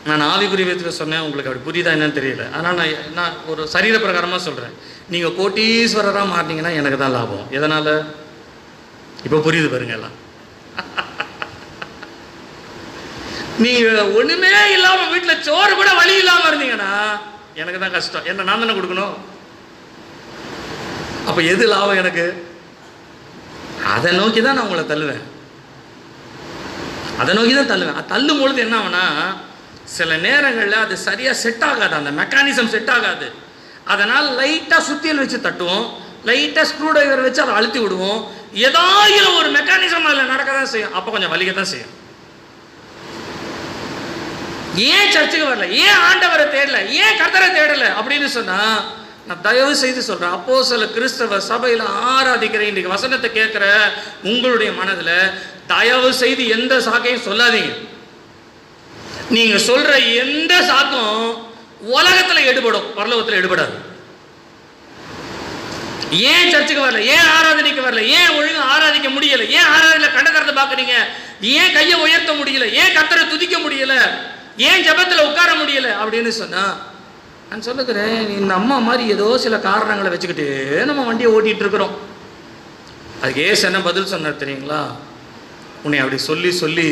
நான் ஆவிக்குரிய விதத்தில் சொன்னேன், உங்களுக்கு அப்படி புரியுதா என்னன்னு தெரியல. ஆனால் நான் ஒரு சரீர பிரகாரமாக சொல்கிறேன். நீங்கள் கோட்டீஸ்வரராக மாறினீங்கன்னா எனக்கு தான் லாபம். எதனால்? இப்போ புரியுது பாருங்க எல்லாம். நீங்கள் ஒன்றுமே இல்லாமல் வீட்டில் சோறு கூட வழி இல்லாமல் இருந்தீங்கன்னா எனக்கு தான் கஷ்டம். என்ன நான் தானே கொடுக்கணும். அப்போ எது லாபம் எனக்கு? அதை நோக்கி தான் நான் உங்களை தள்ளுவேன், அதை நோக்கி தான் தள்ளுவேன். தள்ளும் பொழுது என்ன ஆகுனா, சில நேரங்களில் அது சரியாக செட் ஆகாது, அந்த மெக்கானிசம் செட் ஆகாது. அதனால் லைட்டாக சுத்தியல் வச்சு தட்டுவோம், லைட்டாக ஸ்க்ரூ டிரைவர் வச்சு அதை அழுத்தி விடுவோம். ஏதாவது ஒரு மெக்கானிசம் அதில் நடக்க தான் செய்யும். அப்போ கொஞ்சம் வலிக்க தான் செய்யும். ஏன் சர்ச்சுக்கு வரல, ஏன் ஆண்டவரை தேடல, ஏன் கர்த்தரை தேடல அப்படின்னு சொன்னா, நான் தயவு செய்து சொல்றேன், அப்போஸ்தல கிறிஸ்தவ சபையில் ஆராதிக்கிற இன்னைக்கு வசனத்தை கேட்கிற உங்களுடைய மனதில் தயவு செய்து எந்த சாக்கையும் சொல்லாதீங்க. நீங்க சொல்ற எந்த சாக்கும் உலகத்தில் எடுபடும், பரலோகத்தில் எடுபடாது. ஏன் சர்ச்சுக்கு வரல, ஏன் ஆராதனைக்கு வரல, ஏன் ஒழுங்கு ஆராதிக்க முடியல, ஏன் ஆராதனை கண்டகரத்தை பார்க்குறீங்க, ஏன் கையை உயர்த்த முடியல, ஏன் கர்த்தரை துதிக்க முடியல, ஏன் ஜெபத்தில் உட்கார முடியல அப்படின்னு சொன்னா, நான் சொல்லுகிறேன், இந்த அம்மா மாதிரி ஏதோ சில காரணங்களை வச்சுக்கிட்டு நம்ம வண்டியை ஓட்டிகிட்டு இருக்கிறோம். அதுக்கு ஏசு என்ன பதில் சொன்னார் தெரியுங்களா? உன்னை அப்படி சொல்லி சொல்லி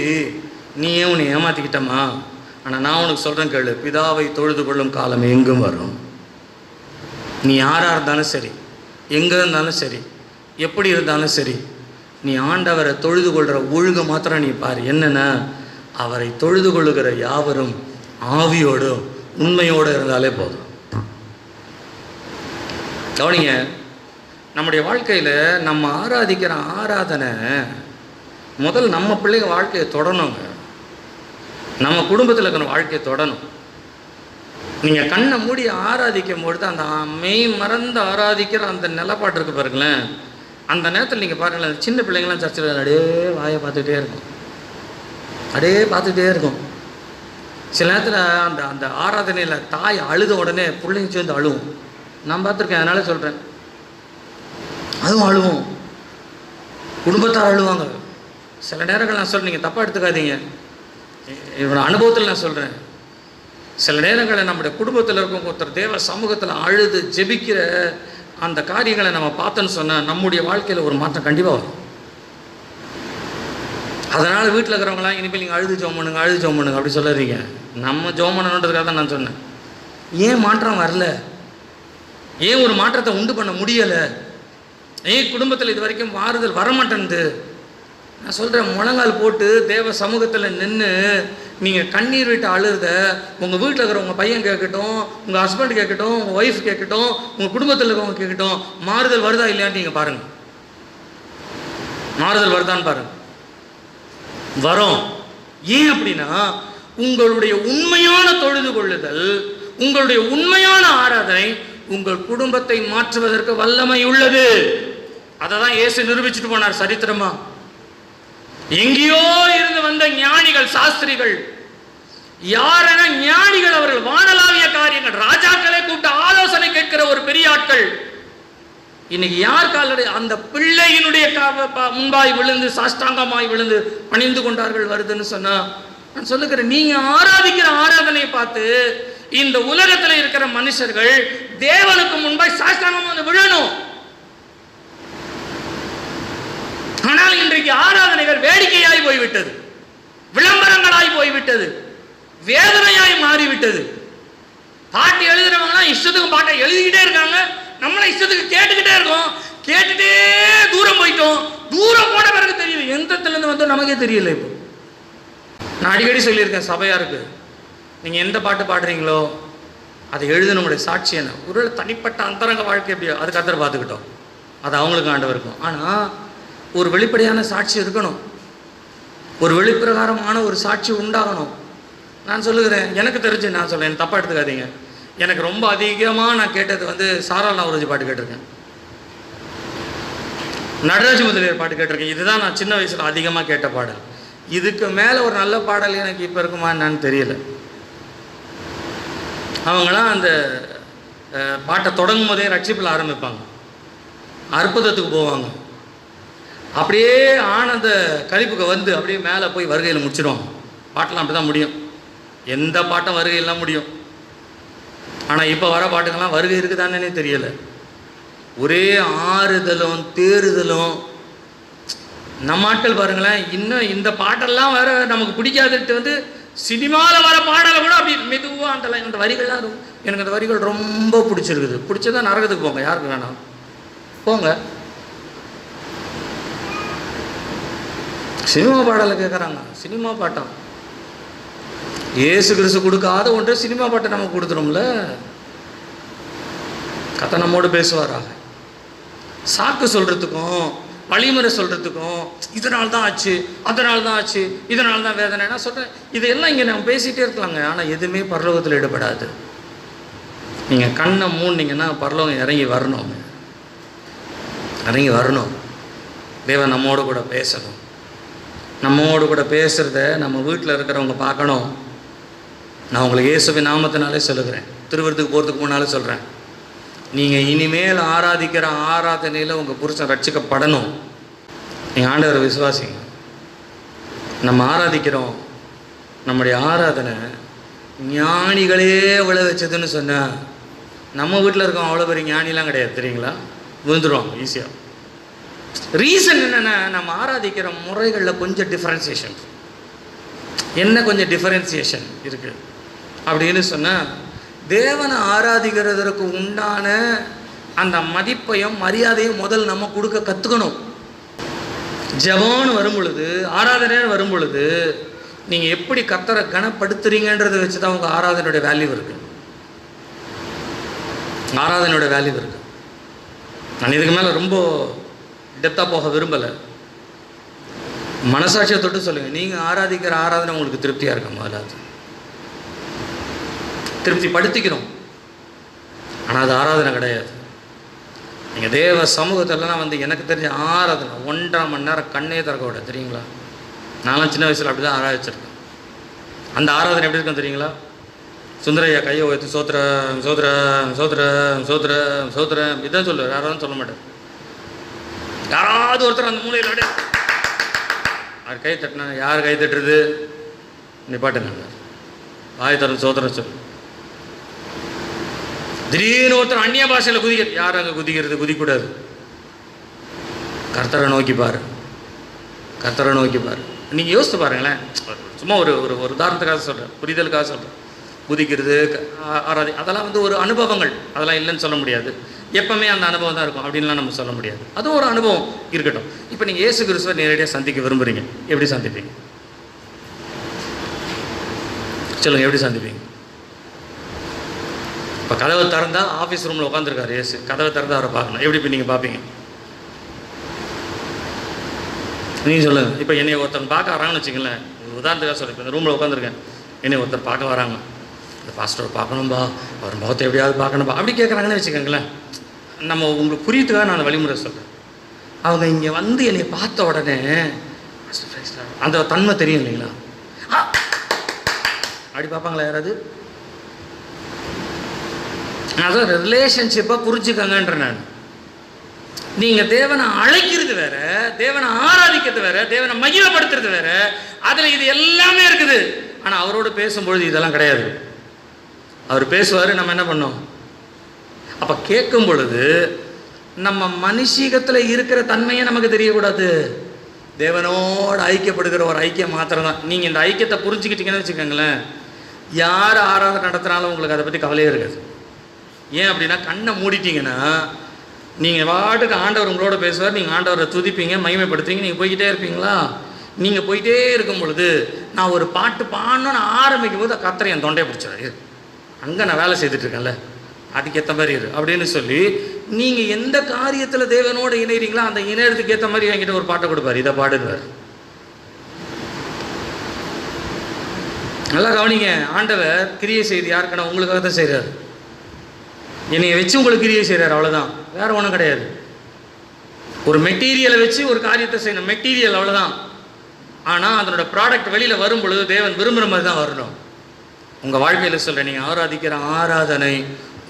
நீயே உன்னை ஏமாற்றிக்கிட்டம்மா. ஆனால் நான் உனக்கு சொல்கிறேன் கேளு, பிதாவை தொழுது கொள்ளும் காலம் எங்கும் வரும். நீ யாராக இருந்தாலும் சரி, எங்கே இருந்தாலும் சரி, எப்படி இருந்தாலும் சரி, நீ ஆண்டவரை தொழுது கொள்கிற ஒழுங்கு மாத்திரம் நீ பாரு. என்னென்னா, அவரை தொழுது கொள்ளுகிற யாவரும் ஆவியோடும் உண்மையோடு இருந்தாலே போதும். கவனிங்க, நம்முடைய வாழ்க்கையில் நம்ம ஆராதிக்கிற ஆராதனை முதல் நம்ம பிள்ளைங்க வாழ்க்கையை தொடணுங்க. நம்ம குடும்பத்தில் இருக்கிற வாழ்க்கையை தொடணும். நீங்கள் கண்ணை மூடி ஆராதிக்கும் பொழுது அந்த மெய் மறந்து ஆராதிக்கிற அந்த நிலப்பாடு இருக்குது பாருங்களேன். அந்த நேரத்தில் நீங்கள் பாருங்களேன், சின்ன பிள்ளைங்களாம் சர்ச்சில் அப்படியே வாயை பார்த்துக்கிட்டே இருக்கும், அப்படியே பார்த்துக்கிட்டே இருக்கும். சில நேரத்தில் அந்த அந்த ஆராதனையில் தாய் அழுத உடனே பிள்ளைங்க சேர்ந்து அழுவும். நான் பார்த்துருக்கேன், அதனால் சொல்கிறேன். அதுவும் அழுவும், குடும்பத்தார் அழுவாங்க. சில நேரங்கள் நான் சொல்கிறேன், நீங்கள் தப்பாக எடுத்துக்காதீங்க, என்னோட அனுபவத்தில் நான் சொல்கிறேன். சில நேரங்களில் நம்முடைய குடும்பத்தில் இருக்கும் ஒருத்தர் தேவ சமூகத்தில் அழுது ஜெபிக்கிற அந்த காரியங்களை நம்ம பார்த்தோன்னு சொன்னால் நம்முடைய வாழ்க்கையில் ஒரு மாற்றம் கண்டிப்பாக வரும். அதனால் வீட்டில் இருக்கிறவங்களாம் இனிமேல் நீங்கள் அழுது ஜோம் பண்ணுங்க, அழுது ஜோம் பண்ணுங்க அப்படி சொல்லுறீங்க. நம்ம ஜோம் பண்ணணுன்றதுக்காக தான் நான் சொன்னேன். ஏன் மாற்றம் வரல? ஏன் ஒரு மாற்றத்தை உண்டு பண்ண முடியலை? ஏன் குடும்பத்தில் இது வரைக்கும் மாறுதல் வரமாட்டேன்து? நான் சொல்கிறேன், முழங்கால் போட்டு தேவ சமூகத்தில் நின்று நீங்கள் கண்ணீர் விட்டு அழுத உங்கள் வீட்டில் இருக்கிற உங்கள் பையன் கேட்கட்டும், உங்கள் ஹஸ்பண்ட் கேட்கட்டும், உங்கள் ஒய்ஃப் கேட்கட்டும், உங்கள் குடும்பத்தில் இருக்கிறவங்க கேட்கட்டும், மாறுதல் வருதா இல்லையான்னு நீங்கள் பாருங்கள். மாறுதல் வருதான்னு பாருங்கள். வரும். ஏன் அப்படின்னா, உங்களுடைய உண்மையான தொழுது கொள்ளுதல், உங்களுடைய உண்மையான ஆராதனை உங்கள் குடும்பத்தை மாற்றுவதற்கு வல்லமை உள்ளது. அதை தான் இயேசு நிரூபிச்சுட்டு போனார் சரித்திரமா. எங்கேயோ இருந்து வந்த ஞானிகள், சாஸ்திரிகள், யாரென ஞானிகள், அவர்கள் வானலாவிய காரியங்கள், ராஜாக்களை கூப்பிட்டு ஆலோசனை கேட்கிற ஒரு பெரிய ஆட்கள், இன்னைக்கு யார் காலடி அந்த பிள்ளையினுடைய முன்பாய் விழுந்து சாஷ்டாங்கமாய் விழுந்து பணிந்து கொண்டார்கள் வருதுன்னு சொன்னா, நான் சொல்லுகிறேன், நீங்க ஆராதிக்கிற ஆராதனையை பார்த்து இந்த உலகத்தில் இருக்கிற மனுஷர்கள் தேவனுக்கு முன்பாய் சாஷ்டாங்கமா வந்து விழணும். ஆனால் இன்றைக்கு ஆராதனைகள் வேடிக்கையாய் போய்விட்டது, விளம்பரங்களாய் போய்விட்டது, வேதனையாய் மாறிவிட்டது. பாட்டு எழுதுறவங்களாம் இஷ்டத்துக்கு பாட்டை எழுதிக்கிட்டே இருக்காங்க, நம்மள இஷ்டத்துக்கு கேட்டுக்கிட்டே இருக்கோம். கேட்டுட்டே தூரம் போயிட்டோம். தூரம் போன பிறகு தெரியுது எந்த இடத்துலேருந்து வந்தோம் நமக்கே தெரியல. இப்போ நான் அடிக்கடி சொல்லியிருக்கேன் சபையாருக்கு, நீங்கள் எந்த பாட்டு பாடுறீங்களோ அதை எழுதுனவங்களுடைய சாட்சி என்ன. ஒரு தனிப்பட்ட அந்தரங்க வாழ்க்கை எப்படியோ அது கர்த்தர் பார்த்துக்கிட்டோம், அது அவங்களுக்கு ஆண்டவர் இருக்கும். ஆனால் ஒரு வெளிப்படையான சாட்சி இருக்கணும், ஒரு வெளிப்பிரகாரமான ஒரு சாட்சி உண்டாகணும். நான் சொல்லுகிறேன், எனக்கு தெரிஞ்சு நான் சொல்கிறேன், தப்பாக எடுத்துக்காதீங்க, எனக்கு ரொம்ப அதிகமாக நான் கேட்டது வந்து சாரா நவரோஜி பாட்டு கேட்டிருக்கேன், நடராஜ முதலியார் பாட்டு கேட்டிருக்கேன். இதுதான் நான் சின்ன வயசில் அதிகமாக கேட்ட பாடல். இதுக்கு மேலே ஒரு நல்ல பாடல் எனக்கு இப்போ இருக்குமா என்னன்னு தெரியல. அவங்களாம் அந்த பாட்டை தொடங்கும் போதே ரட்சிப்பில் ஆரம்பிப்பாங்க, அற்புதத்துக்கு போவாங்க, அப்படியே ஆனந்த கழிப்புக்கு வந்து அப்படியே மேலே போய் வருகையில் முடிச்சிடுவாங்க. பாட்டெல்லாம் அப்படி தான் முடியும், எந்த பாட்டும் வருகையெல்லாம் முடியும். ஆனால் இப்போ வர பாட்டுக்கெல்லாம் வருகை இருக்குதானே தெரியலை. ஒரே ஆறுதலும் தேறுதலும். நம்ம ஆட்கள் பாருங்களேன், இன்னும் இந்த பாட்டெல்லாம் வர நமக்கு பிடிக்காதுட்டு வந்து சினிமாவில் வர பாடலை கூட அப்படி மெதுவாக அந்த வரிகள்லாம் எனக்கு அந்த வரிகள் ரொம்ப பிடிச்சிருக்குது. பிடிச்சதான் நரகத்துக்கு போங்க, யாருக்கு வேணாம் போங்க. சினிமா பாடலை கேட்குறாங்க, சினிமா பாட்டம். இயேசு கிறிஸ்து கொடுக்காத ஒன்றை சினிமா பாட்டை நமக்கு கொடுத்துரும்ல. கதை நம்மோடு பேசுவாராக. சாக்கு சொல்கிறதுக்கும் வழிமுறை சொல்கிறதுக்கும் இதனால தான் ஆச்சு, அதனால தான் ஆச்சு, இதனால தான் வேதனை. நான் சொல்கிறேன், இதெல்லாம் இங்கே நம்ம பேசிகிட்டே இருக்கலாங்க, ஆனால் எதுவுமே பரலோகத்தில் ஈடுபடாது. நீங்கள் கண்ணை மூடினீங்கன்னா பரலோகம் இறங்கி வரணும், இறங்கி வரணும். தேவன் நம்மோடு கூட பேசணும். நம்மோடு கூட பேசுகிறத நம்ம வீட்டில் இருக்கிறவங்க பார்க்கணும். நான் உங்களுக்கு இயேசுவின் நாமத்தினாலே சொல்லுகிறேன், திருவிருத்துக்கு போகிறதுக்கு முன்னாலே சொல்கிறேன், நீங்கள் இனிமேல் ஆராதிக்கிற ஆராதனையில் உங்கள் புருஷன் ரட்சிக்கப்படணும். நீங்கள் ஆண்டவரை விசுவாசிங்க. நம்ம ஆராதிக்கிறோம், நம்முடைய ஆராதனை ஞானிகளே விழ வச்சதுன்னு சொன்னால் நம்ம வீட்டில் இருக்கோம் அவ்வளோ பெரிய ஞானிலாம் கிடையாது, தெரியுங்களா? விழுந்துருவாங்க ஈஸியாக. ரீசன் என்னென்னா, நம்ம ஆராதிக்கிற முறைகளில் கொஞ்சம் டிஃப்ரென்சியேஷன் கொஞ்சம் டிஃபரன்சியேஷன் இருக்குது. அப்படின்னு சொன்னால் தேவனை ஆராதிக்கிறதற்கு உண்டான அந்த மதிப்பையும் மரியாதையும் முதல் நம்ம கொடுக்க கற்றுக்கணும். ஜெபம்னு வரும் பொழுது, ஆராதனைன்னு வரும் பொழுது நீங்கள் எப்படி கர்த்தரை கனப்படுத்துறீங்கன்றதை வச்சு தான் உங்கள் ஆராதனையோட வேல்யூ இருக்குது. ஆராதனையோட வேல்யூ இருக்குது. நான் இதுக்கு மேலே ரொம்ப டெப்த்தாக போக விரும்பலை. மனசாட்சியை தொட்டு சொல்லுங்கள், நீங்கள் ஆராதிக்கிற ஆராதனை உங்களுக்கு திருப்தியாக இருக்க முதல்ல அது திருப்தி படுத்திக்கிறோம். ஆனால் அது ஆராதனை கிடையாது. நீங்கள் தேவ சமூகத்திலலாம் வந்து எனக்கு தெரிஞ்ச ஆராதனை 1.5 மணி நேரம் கண்ணே திறக்க விட, தெரியுங்களா? நான்லாம் சின்ன வயசில் அப்படி தான் ஆராதிச்சிருக்கேன். அந்த ஆராதனை எப்படி இருக்குன்னு தெரியுங்களா? சுந்தரையா கையை உயர்த்து சோத்திரம் சோத்திரம் சோத்திரம் சோத்திரம் சோத்திரம் இதான் சொல்லுவார், யாராவது சொல்ல மாட்டார். யாராவது ஒருத்தர் அந்த மூலையில் அப்படியே யார் கை தட்டினா, யார் கை தட்டுறது நிப்பாட்டுங்க, வாய் தரம் சோத்திரம் சொல்லு. திடீர்னு ஒருத்தர் அந்நிய பாஷையில் குதிக்கிறது, யார் அங்கே குதிக்கிறது? குதிக்கூடாது. கர்த்தரை நோக்கிப்பார், கர்த்தரை நோக்கிப்பார். நீங்கள் யோசித்து பாருங்களேன். சும்மா ஒரு ஒரு ஒரு உதாரணத்துக்காக சொல்கிறேன், புரிதலுக்காக சொல்கிறேன். குதிக்கிறது, ஆராதி, அதெல்லாம் வந்து ஒரு அனுபவங்கள், அதெல்லாம் இல்லைன்னு சொல்ல முடியாது. எப்பவுமே அந்த அனுபவம் தான் இருக்கும் அப்படின்லாம் நம்ம சொல்ல முடியாது. அதுவும் ஒரு அனுபவம் இருக்கட்டும். இப்போ நீங்கள் இயேசு கிறிஸ்துவை நேரடியாக சந்திக்க விரும்புகிறீங்க, எப்படி சந்திப்பீங்க சொல்லுங்கள்? எப்படி சந்திப்பீங்க? இப்போ கதவை திறந்தால் ஆஃபீஸ் ரூமில் உட்காந்துருக்காரு இயேசு, கதவை திறந்தால் அவரை பார்க்கணும், எப்படி இப்போ நீங்கள் பார்ப்பீங்க? நீங்கள் சொல்லுங்கள். இப்போ என்னை ஒருத்தர் பார்க்க வராங்கன்னு வச்சுங்களேன், உதாரணத்துக்காக சொல்கிறேன். இப்போ இந்த ரூமில் உட்காந்துருக்கேன், என்னை ஒருத்தர் பார்க்க வராங்க, இந்த பாஸ்டரை பார்க்கணும்பா, அவர் முகத்தை எப்படியாவது பார்க்கணும்பா அப்படி கேட்குறாங்கன்னு வச்சுக்கோங்களேன். நம்ம உங்களுக்கு புரியுதுக்காக நான் வழிமுறை சொல்கிறேன். அவங்க இங்கே வந்து என்னை பார்த்த உடனே அந்த தன்மை தெரியும் இல்லைங்களா? அப்படி பார்ப்பாங்களா யாராவது? அதான் ரிலேஷன்ஷிப்பை புரிஞ்சுக்கங்கன்ற நான். நீங்கள் தேவனை அழைக்கிறது வேற, தேவனை ஆராதிக்கிறது வேற, தேவனை மகிமைப்படுத்துறது வேற. அதில் இது எல்லாமே இருக்குது. ஆனால் அவரோடு பேசும்பொழுது இதெல்லாம் கிடையாது. அவர் பேசுவார், நம்ம என்ன பண்ணோம்? அப்போ கேட்கும் பொழுது நம்ம மனுஷீகத்தில் இருக்கிற தன்மையே நமக்கு தெரியக்கூடாது. தேவனோடு ஐக்கியப்படுகிற ஒரு ஐக்கியம் மாத்திரம் தான். நீங்கள் இந்த ஐக்கியத்தை புரிஞ்சுக்கிட்டீங்கன்னு வச்சுக்கோங்களேன், யார் ஆராதனை நடத்துனாலும் உங்களுக்கு அதை பற்றி கவலையே இருக்காது. ஏன் அப்படின்னா, கண்ணை மூடிட்டீங்கன்னா நீங்கள் பாட்டுக்கு ஆண்டவர் உங்களோட பேசுவார், நீங்கள் ஆண்டவரை துதிப்பீங்க, மகிமைப்படுத்துவீங்க, நீங்கள் போய்கிட்டே இருப்பீங்களா? நீங்கள் போயிட்டே இருக்கும் பொழுது நான் ஒரு பாட்டு பாடணும்னு ஆரம்பிக்கும் போது கர்த்தர் என் தொண்டையை பிடிச்சாரு, அங்கே நான் வேலை செய்துட்ருக்கேன்ல, அதுக்கேற்ற மாதிரி இரு அப்படின்னு சொல்லி நீங்கள் எந்த காரியத்தில் தேவனோடு இணைகிறீங்களோ அந்த இணையத்துக்கு ஏற்ற மாதிரி என்கிட்ட ஒரு பாட்டை கொடுப்பார், இதை பாடுவார். நல்லா கவனிங்க. ஆண்டவர் கிரியை செய்து யாருக்கான உங்களுக்காக தான் செய்கிறார். என்னையை வச்சு உங்களுக்கு கிரியை செய்கிறார், அவ்வளோதான், வேறு ஒன்றும் கிடையாது. ஒரு மெட்டீரியலை வச்சு ஒரு காரியத்தை செய்யணும், மெட்டீரியல் அவ்வளோதான். ஆனால் அதனோட ப்ராடக்ட் வெளியில் வரும் பொழுது தேவன் விரும்புகிற மாதிரி தான் வரணும். உங்கள் வாழ்க்கையில் சொல்கிறேன், நீங்கள் ஆராதிக்கிற ஆராதனை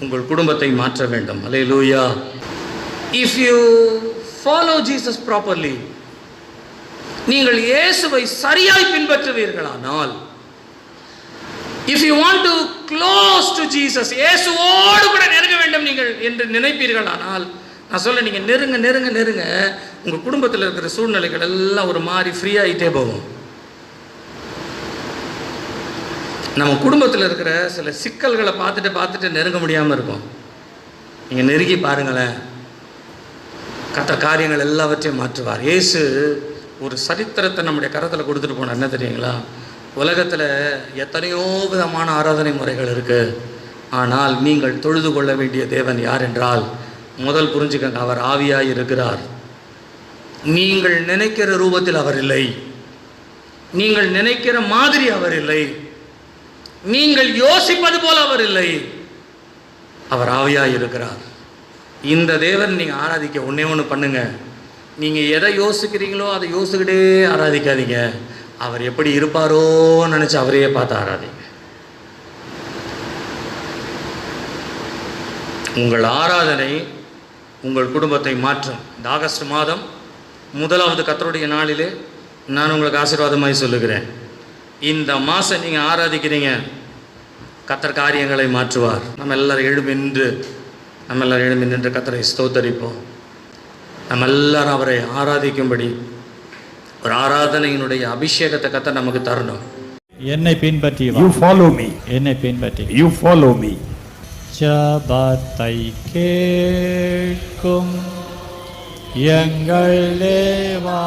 உங்கள் குடும்பத்தை மாற்ற வேண்டும். அல்லேலூயா. If you follow Jesus properly, நீங்கள் இயேசுவை சரியாய் பின்பற்றுவீர்களானால், if you want to close to Jesus, இயேசுவோடு கூட நெருங்க வேண்டும் நீங்கள் என்று நினைப்பீர்களானால், நான் சொல்ல, நீங்கள் நெருங்க நெருங்க நெருங்க உங்கள் குடும்பத்தில் இருக்கிற சூழ்நிலைகள் எல்லாம் ஒரு மாதிரி ஃப்ரீயாகிட்டே போகும். நம்ம குடும்பத்தில் இருக்கிற சில சிக்கல்களை பார்த்துட்டு நெருங்க முடியாமல் இருக்கும். நீங்கள் நெருங்கி பாருங்களேன், கர்த்தர் காரியங்கள் எல்லாவற்றையும் மாற்றுவார். இயேசு ஒரு சரித்திரத்தை நம்முடைய கரத்தில் கொடுத்துட்டு போனார். என்ன தெரியுங்களா? உலகத்தில் எத்தனையோ விதமான ஆராதனை முறைகள் இருக்குது. ஆனால் நீங்கள் தொழுது கொள்ள வேண்டிய தேவன் யார் என்றால், முதல் புரிஞ்சுக்கங்க, அவர் ஆவியாய் இருக்கிறார். நீங்கள் நினைக்கிற ரூபத்தில் அவர் இல்லை, நீங்கள் நினைக்கிற மாதிரி அவர் இல்லை, நீங்கள் யோசிப்பது போல அவர் இல்லை, அவர் ஆவியாய் இருக்கிறார். இந்த தேவன் நீங்கள் ஆராதிக்க ஒன்றே ஒன்று பண்ணுங்க, நீங்கள் எதை யோசிக்கிறீங்களோ அதை யோசிக்கிட்டே ஆராதிக்காதீங்க. அவர் எப்படி இருப்பாரோன்னு நினச்சி அவரையே பார்த்து ஆராதிங்க. உங்கள் ஆராதனை உங்கள் குடும்பத்தை மாற்றும். இந்த ஆகஸ்ட் மாதம் 1வது கர்த்தருடைய நாளிலே நான் உங்களுக்கு ஆசீர்வாதமாய் சொல்லுகிறேன். இந்த மாதம் நீங்கள் ஆராதிக்கிறீங்க, கர்த்தர் காரியங்களை மாற்றுவார். நம்ம எல்லாரும் எழும்பி நின்று கர்த்தரை ஸ்தோத்தரிப்போம். நம்ம எல்லாரும் அவரை ஆராதிக்கும்படி ஒரு ஆராதனையினுடைய அபிஷேகத்தை கர்த்தர் நமக்கு தரணும். என்னை பின்பற்றி வா. You follow me. என்னை பின்பற்றி. You follow me. ஜபத்தை கேட்கும் எங்கள் தேவா.